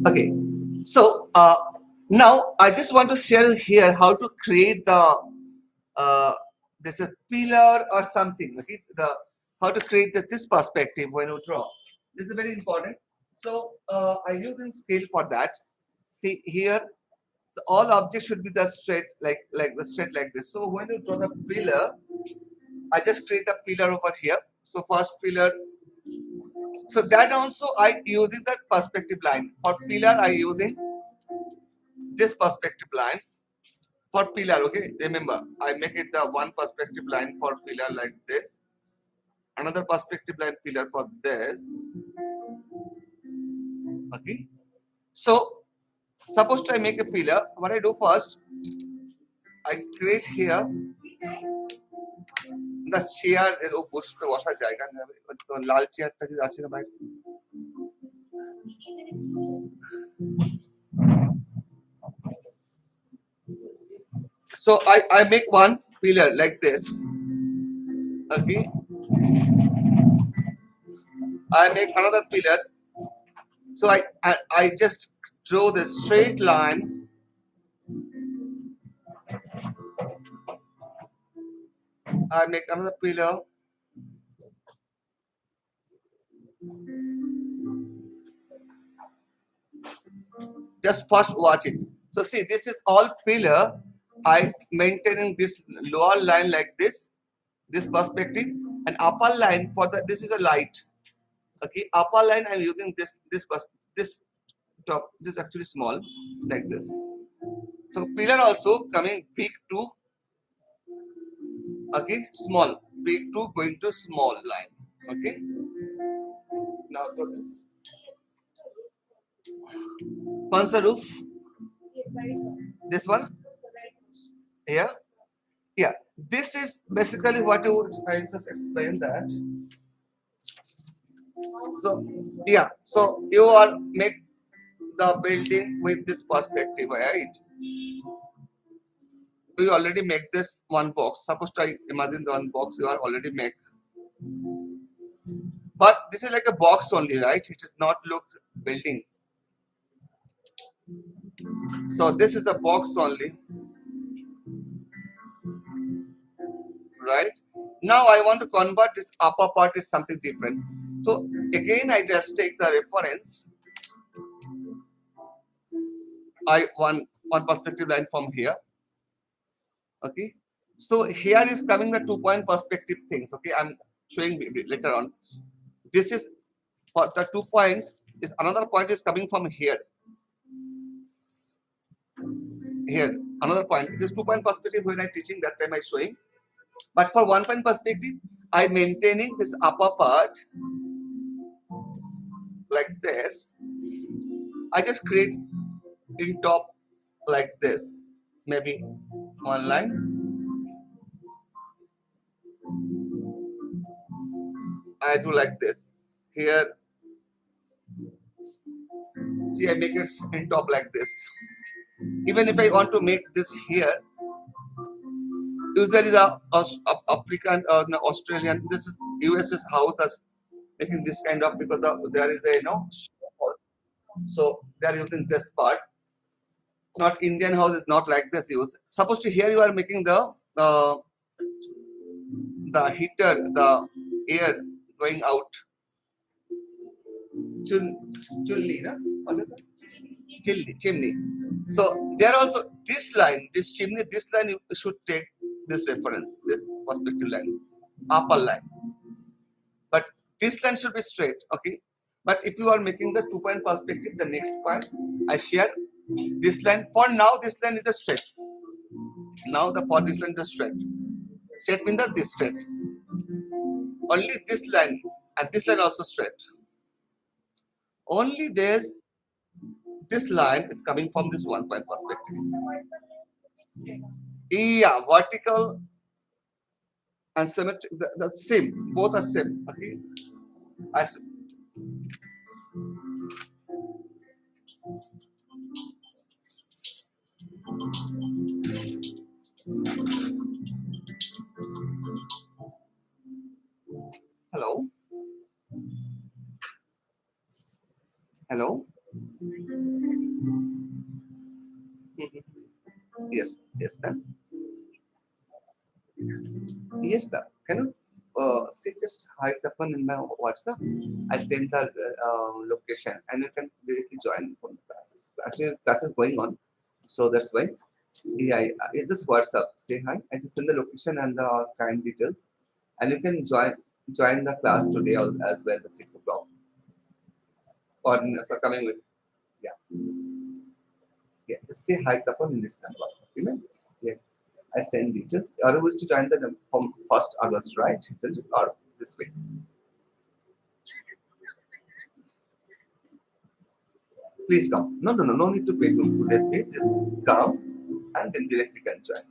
Okay, so now I just want to share here how to create the this a pillar or something. Okay, the how to create this perspective when you draw. This is very important. So I use in scale for that. See here, so all objects should be the straight like the straight like this. So when you draw the pillar, I just create a pillar over here. So first pillar. So that also I using that perspective line. For pillar I using this perspective line for pillar. Okay, remember I make it the one perspective line for pillar like this, another perspective line pillar for this. Okay, so Suppose I make a pillar. What I do first, I create here the chair. ও বসবে বসার জায়গা নেবে লাল চেয়ারটা যদি আছে না ভাই so I make one pillar like this okay I make another pillar so I just draw the straight line I make another pillar just first watch it so see this is all pillar I maintaining this lower line like this perspective and upper line for the this is a light okay upper line I'm using this top this is actually small like this so pillar also coming big to okay small big to going to small line okay now for this Pansa roof this one yeah yeah this is basically what you I just explain that so yeah so you are make the building with this perspective right you already make this one box suppose I imagine the one box you are already make but this is like a box only right it is not look building so this is a box only right now I want to convert this upper part is something different so again I just take the reference I one perspective line from here okay so here is coming the 2 point perspective things okay I'm showing later on this is for the 2 point is another point is coming from here another point this 2 point perspective when I teaching that time I showing but for 1 point perspective I maintaining this upper part like this I just create in top like this maybe one line I do like this here see I make it in top like this even if I want to make this here usually the African no, Australian this is US's house as making this kind of because there is a so they are using this part not Indian house is not like this use supposed to here you are making the heater the air going out chun chulli na what is that chimney so there also this line this chimney this line you should take this reference this perspective line upper line but this line should be straight okay but if you are making the 2 point perspective the next point I share this line for now this line is the straight now the for this line is straight means that this straight only this line and this line also straight only this line is coming from this 1 point perspective yeah vertical and symmetric the same both are same okay as hello hello yes yes ma'am yes ma'am can you see just hide the phone in my WhatsApp I sent the location and you can directly join from the classes actually classes going on so that's why yeah it's just WhatsApp say hi I can send the location and the time details and you can join the class today as well at 6 o'clock or so coming with yeah yeah just say hi Tapan in this number remember yeah I send details or was to join the from 1st August right or this week Please come. No, no, no, no need to pay 2 days fees. Just come and then directly can join.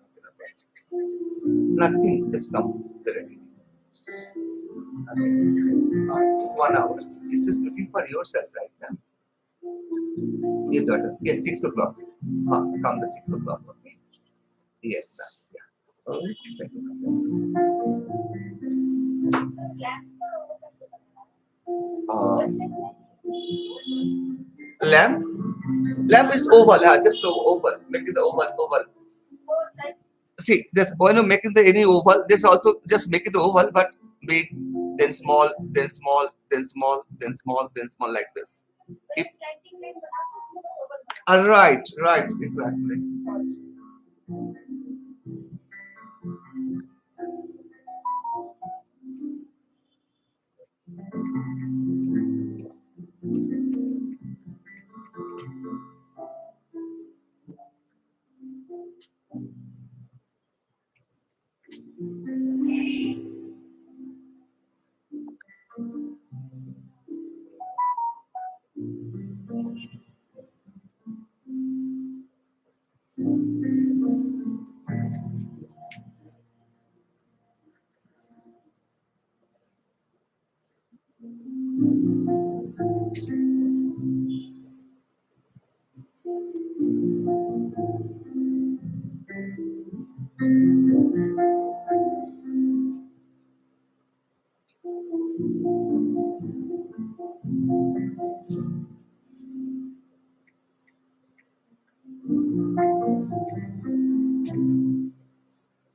Nothing, just come directly. It's 1 hour. It's just looking for yourself right now. Your daughter. Yes, 6 o'clock. Come the 6 o'clock. Okay. Yes, ma'am. Yeah. All right. Thank you. Lamp? Lamp is oval. Just oval. Make it the oval. Oval. See, this when you make it the any oval, this also just make it oval, but big, then small, then small, then small, then small, then small, like this. If right, right, exactly.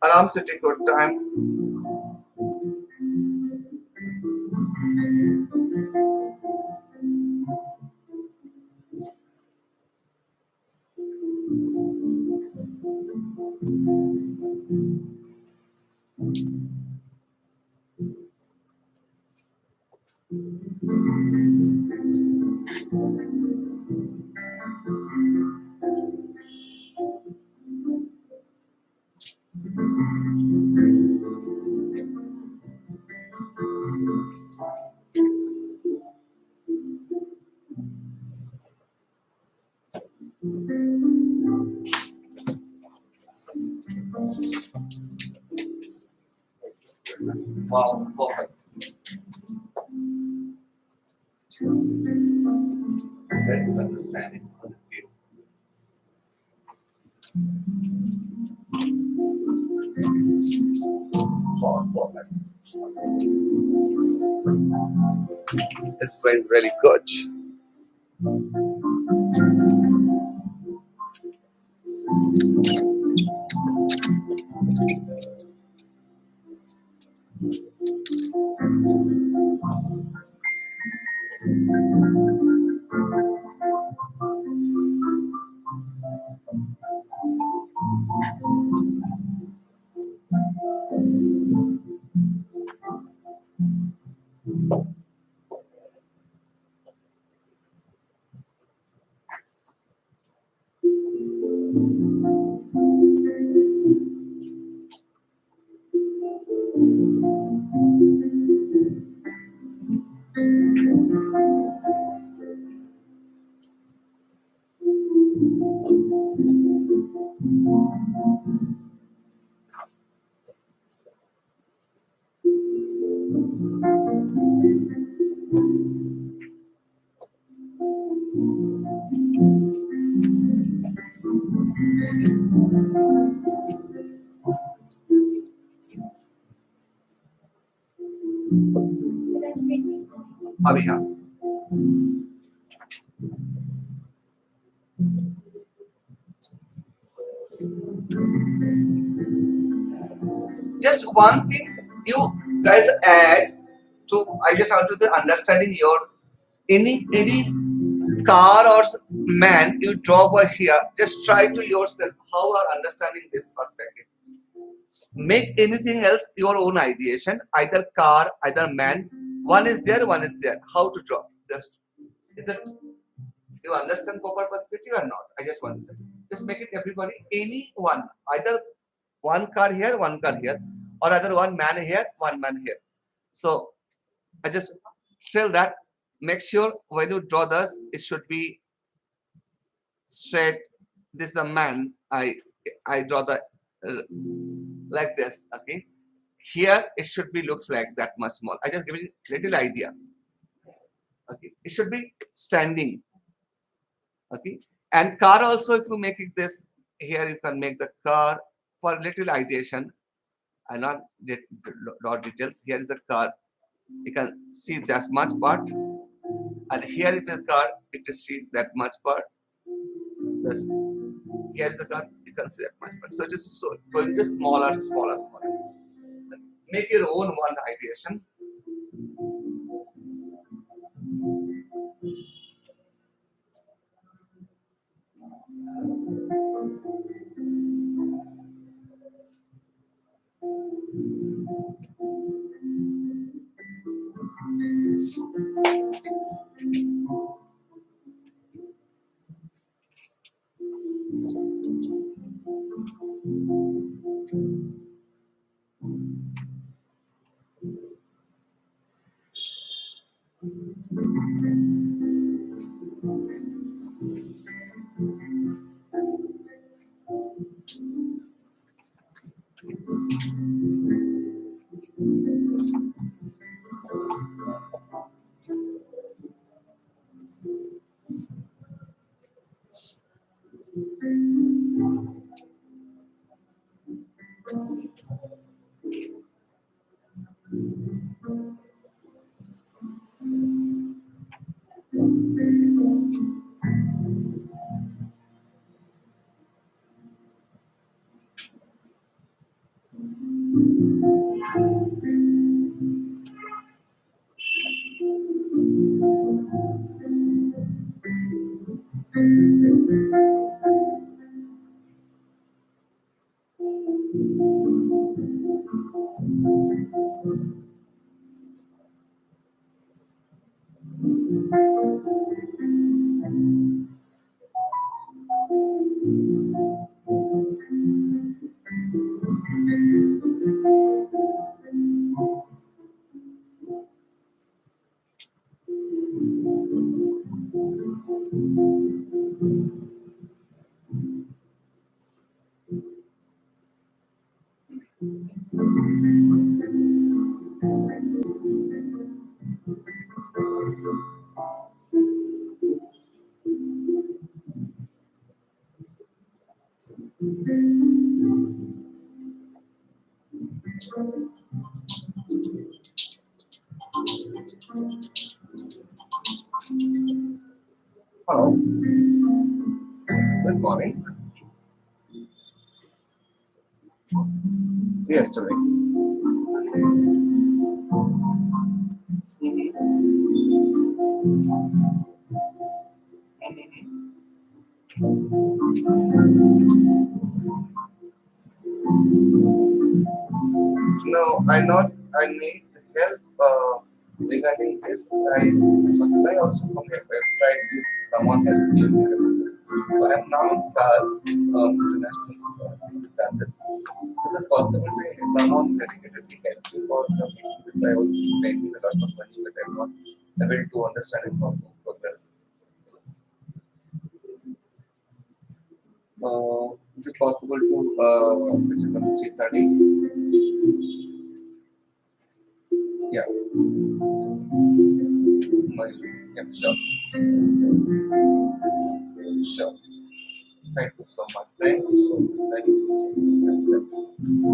Aram se take your time. Wow, perfect. Very good understanding. Wow, perfect. It's going really good. Abhiha. Just one thing you guys add to, I just want to the understanding your any car or man you draw over here. Just try to yourself how are understanding this perspective. Make anything else your own ideation. Either car, either man. One is there, one is there. How to draw? Just is it you understand proper perspective or not? I just want to say. Just make it everybody any one. Either one car here, one car here, or either one man here, one man here. So I just tell that make sure when you draw this, it should be straight. This is a man. I draw the like this. Okay. Here it should be looks like that much small. I just give you a little idea. Okay. It should be standing. Okay. And car also, if you make it this here, you can make the car for little ideation. I not get lot details. Here is a car. You can see that much part, and here is a car. It is see that much part. This here is a car. You can see that much part. So just so going to smaller, smaller, smaller. Make your own one ideation. Hello. Good morning. Yesterday. No, I not. I need help regarding this. I also from your website. This someone helped me. So I am now in class, international classes. So the possibility is someone dedicatedly help me for the meeting which I will be spending a lot of money, but I'm not able to understand it how to progress. Is it possible to which is on 3:30? Yeah, my, yeah, sure, sure. Thank you so much. Thank you so much. Thank you so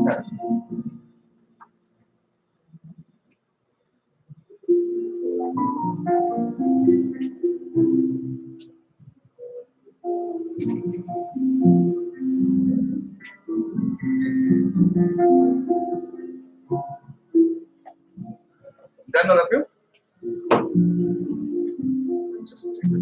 much. Done all of you? Just take it.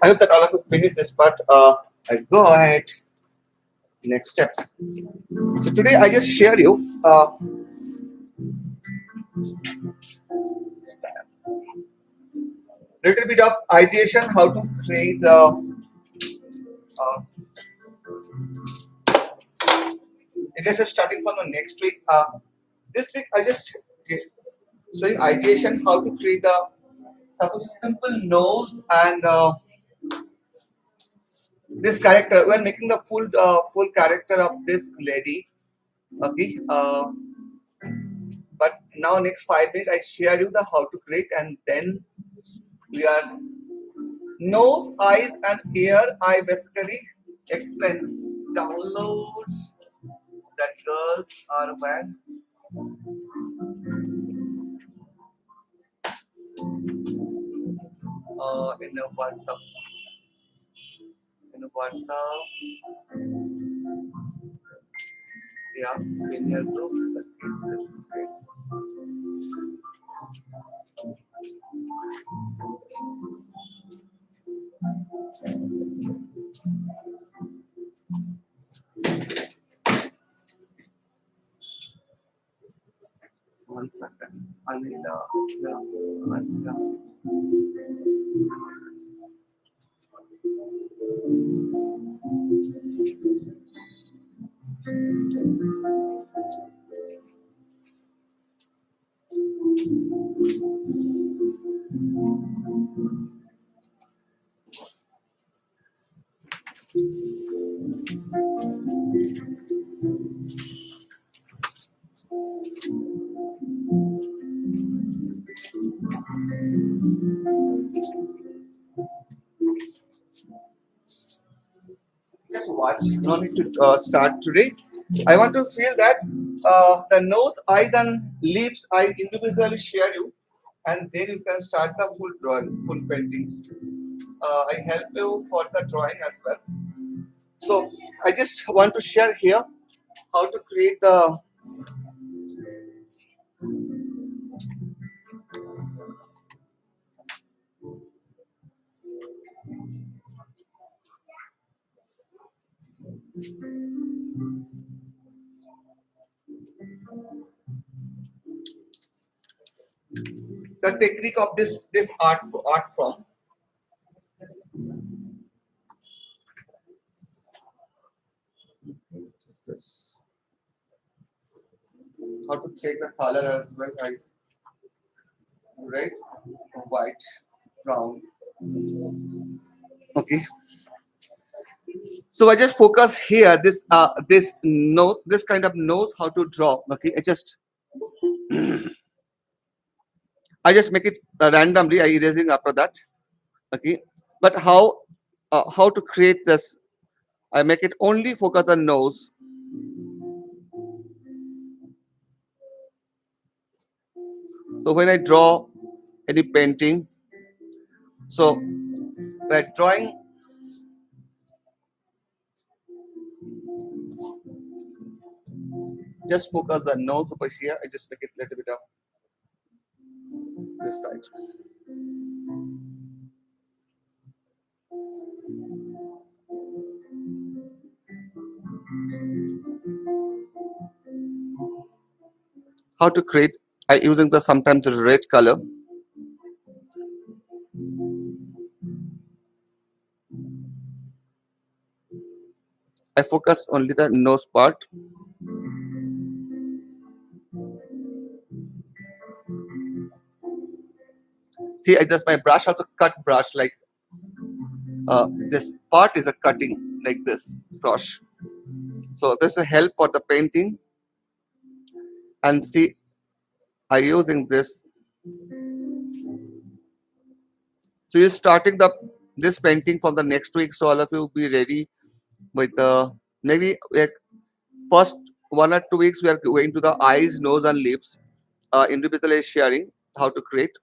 I hope that all of us finished this part. I'll go ahead. Next steps. So today I just share you little bit of ideation how to create I guess starting from the next week. This week I just showing ideation how to create a suppose simple nose and this character. When making the full character of this lady. Okay. But now next 5 minutes I share you the how to create, and then we are nose, eyes, and ear. I basically explain downloads that girls are when in a WhatsApp. In a WhatsApp, yeah, senior group. But it's one second. Anila, yeah, yeah. Just watch. No need to start today. I want to feel that the nose, eyes, and lips I individually share you, and then you can start the full drawing, full paintings. I help you for the drawing as well. So I just want to share here how to create the technique of this art form. This how to check the color as well, like red, white, brown. Okay. So I just focus here. This kind of knows how to draw. Okay. I just make it randomly. I erasing after that. Okay. But how to create this? I make it only focus on nose. So when I draw any painting, so by drawing, just focus the nose over here. I just make it a little bit of this side. How to create? I using the sometimes the red color. I focus only the nose part. See, I just my brush also cut brush like this part is a cutting like this brush. So this is a help for the painting. And see, I using this. So you're starting the this painting from the next week. So all of you will be ready with maybe like first 1 or 2 weeks we are going to the eyes, nose, and lips. Individually sharing how to create,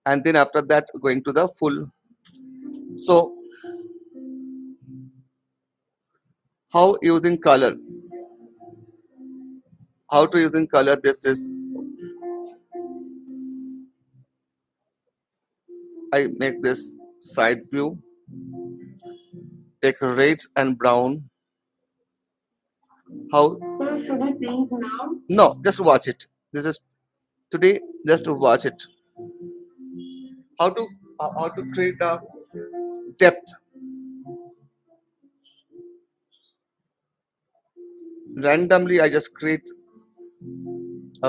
and then after that going to the full. So how using color? How to using color? This is I make this side view. Take red and brown. How? So should we paint now? No, just watch it. This is today. Just to watch it. How to create the depth. Randomly, I just create.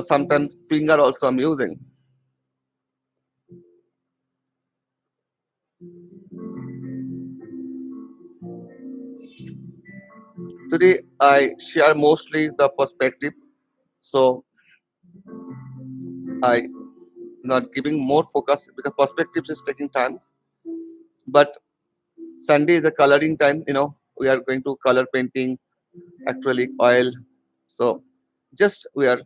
Sometimes finger also I'm using. Today I share mostly the perspective. So I not giving more focus because perspectives is taking time. But Sunday is a coloring time. We are going to color painting, acrylic, oil. So just we are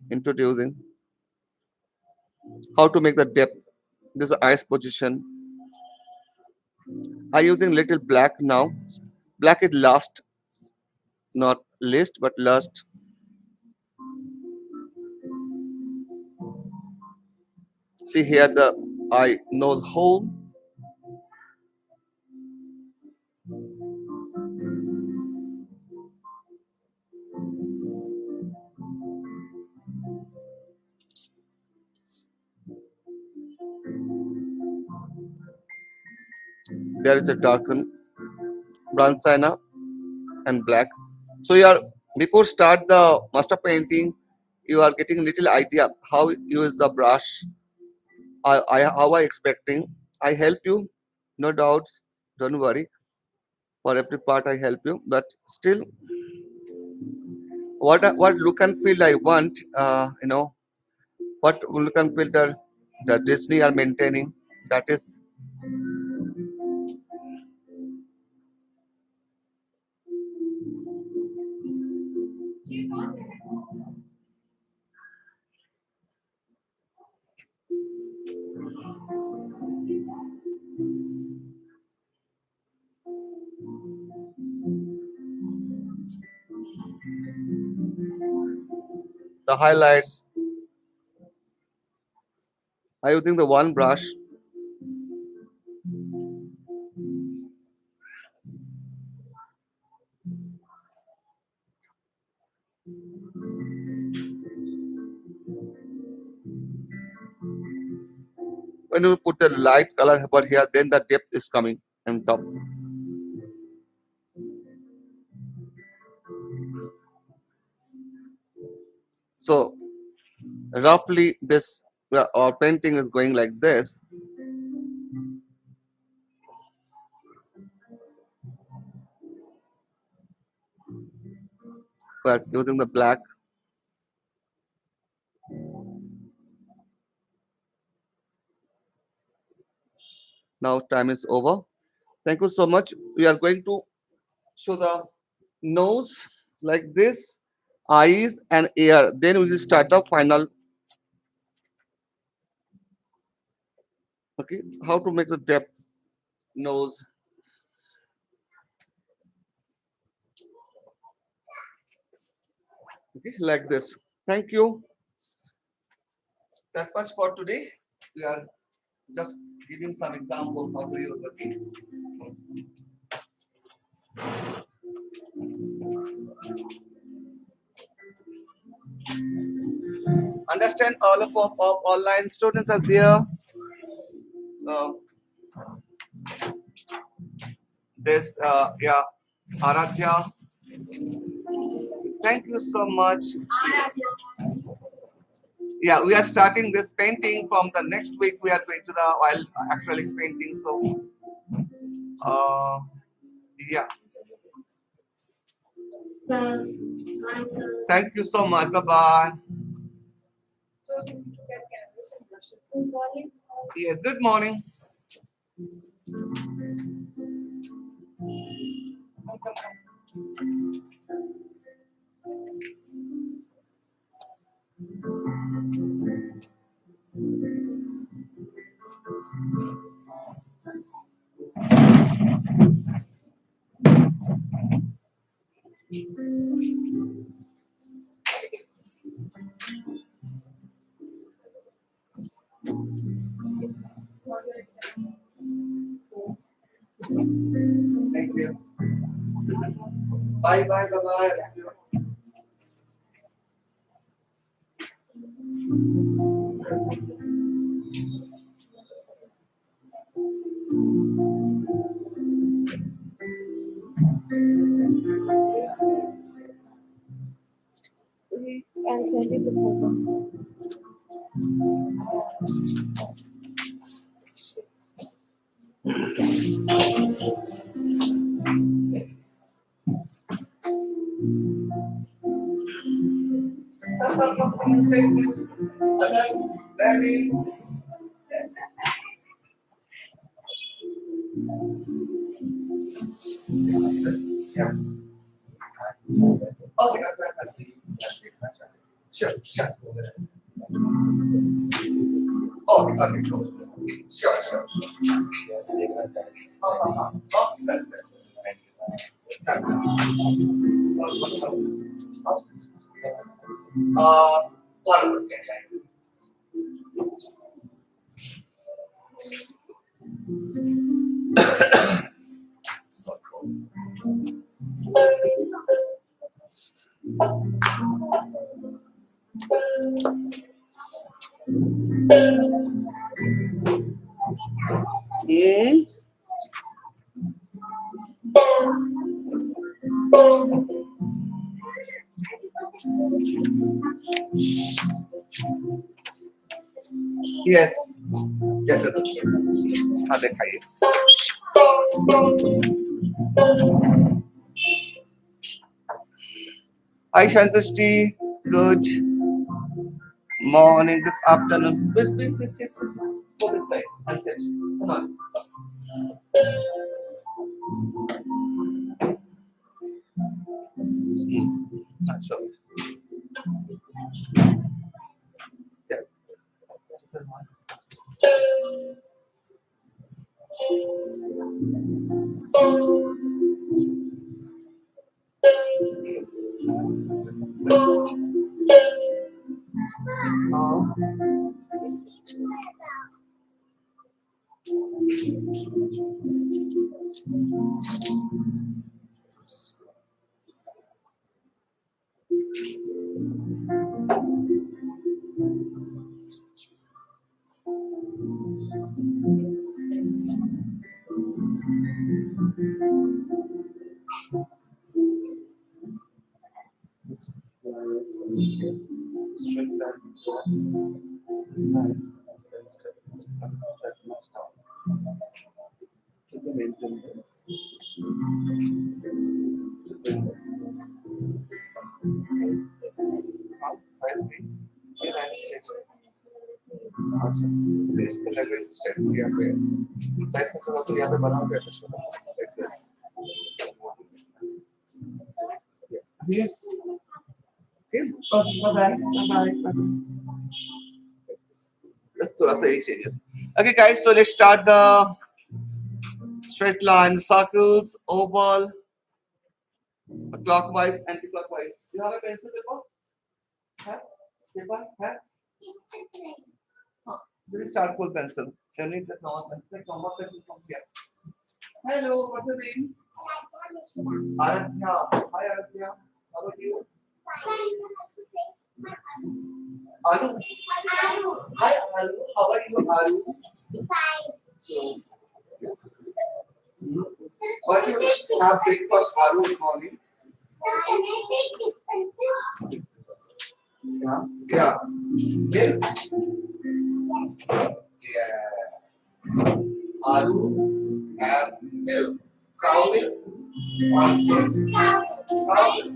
introducing how to make the depth. This is eyes position. I using little black now. Black is last, not least, but last. See here the eye nose hole. There is a darken brown sienna and black. So you are before start the master painting, you are getting little idea how use the brush. How I expecting. I help you, no doubts. Don't worry. For every part I help you, but still, what look and feel I want. What look and feel the Disney are maintaining. That is the highlights. I'm using the one brush. When you put the light color over here, then the depth is coming on top. So roughly this our painting is going like this, but using the black. Now time is over. Thank you so much. We are going to show the nose like this, eyes and ear. Then we will start the final. Okay, how to make the depth nose. Okay, like this. Thank you. That much for today. We are just giving some example how to use the thing. Understand all of online students are there. Uh, this yeah, Aradhya. Thank you so much. Yeah, we are starting this painting from the next week. We are going to the oil acrylic painting. So uh, yeah. Thank you so much. Bye bye. Yes. Good morning. Thank you. Bye bye. Bye bye. I'll send you the photo. Berries. Yeah. Okay. Sure. Sure. Oh, okay. Cool. Sure. Sure. Oh, one. So cool. Hmm. Yes. Get it. हाँ दिखाइए. Hi Shantushti. Good morning. This afternoon. Please. Go this side and sit. Come on. Not sure. Yeah. This is straight line. This line, it's not that much down. You can maintain this. Just bring like this. Side way. ये line straight है. अच्छा. Base पे लगे straight यहाँ पे. Side में थोड़ा तो यहाँ पे बनाओ क्या कुछ like this. Yes. Okay. Bye bye. Bye bye. Let's थोड़ा सा एक changes. Okay guys, so let's start the straight lines, circles, oval, clockwise, anti-clockwise. Do you have a pencil paper? Have? Paper? Have? This is charcoal pencil. You need this normal pencil. Take normal pencil from here. Hello, what's your name? Aradhya. Hi Aradhya. How are you? Anu. Hi Anu. How are you, Anu? What do you have breakfast, Anu, in the morning? Yeah. Yeah. Milk. Yeah. Anu have milk. Cow milk. Or milk. Cow milk.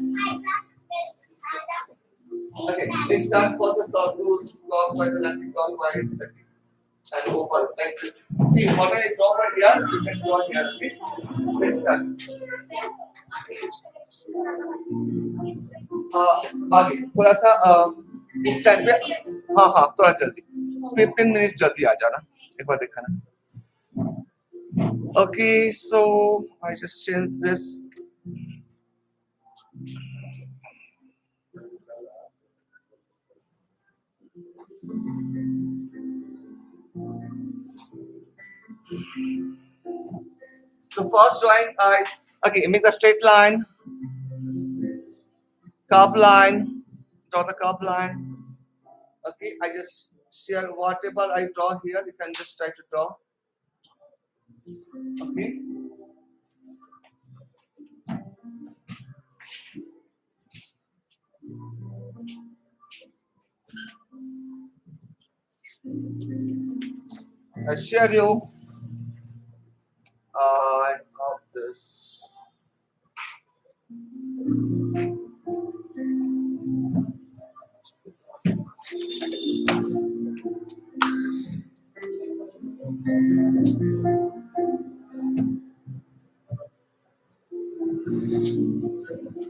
Okay, let's start for the circles, clockwise and anti-clockwise, and oval like this. See, what I draw right here, you can draw here. Okay, let's start. आगे थोड़ा सा इस time पे हाँ हाँ थोड़ा जल्दी 15 minute जल्दी आ जाना एक बार देखा ना. Okay, so I just changed this. So first drawing, okay, make the straight line, curve line, draw the curve line. Okay, I just share whatever I draw here, you can just try to draw. Okay. I share you of this.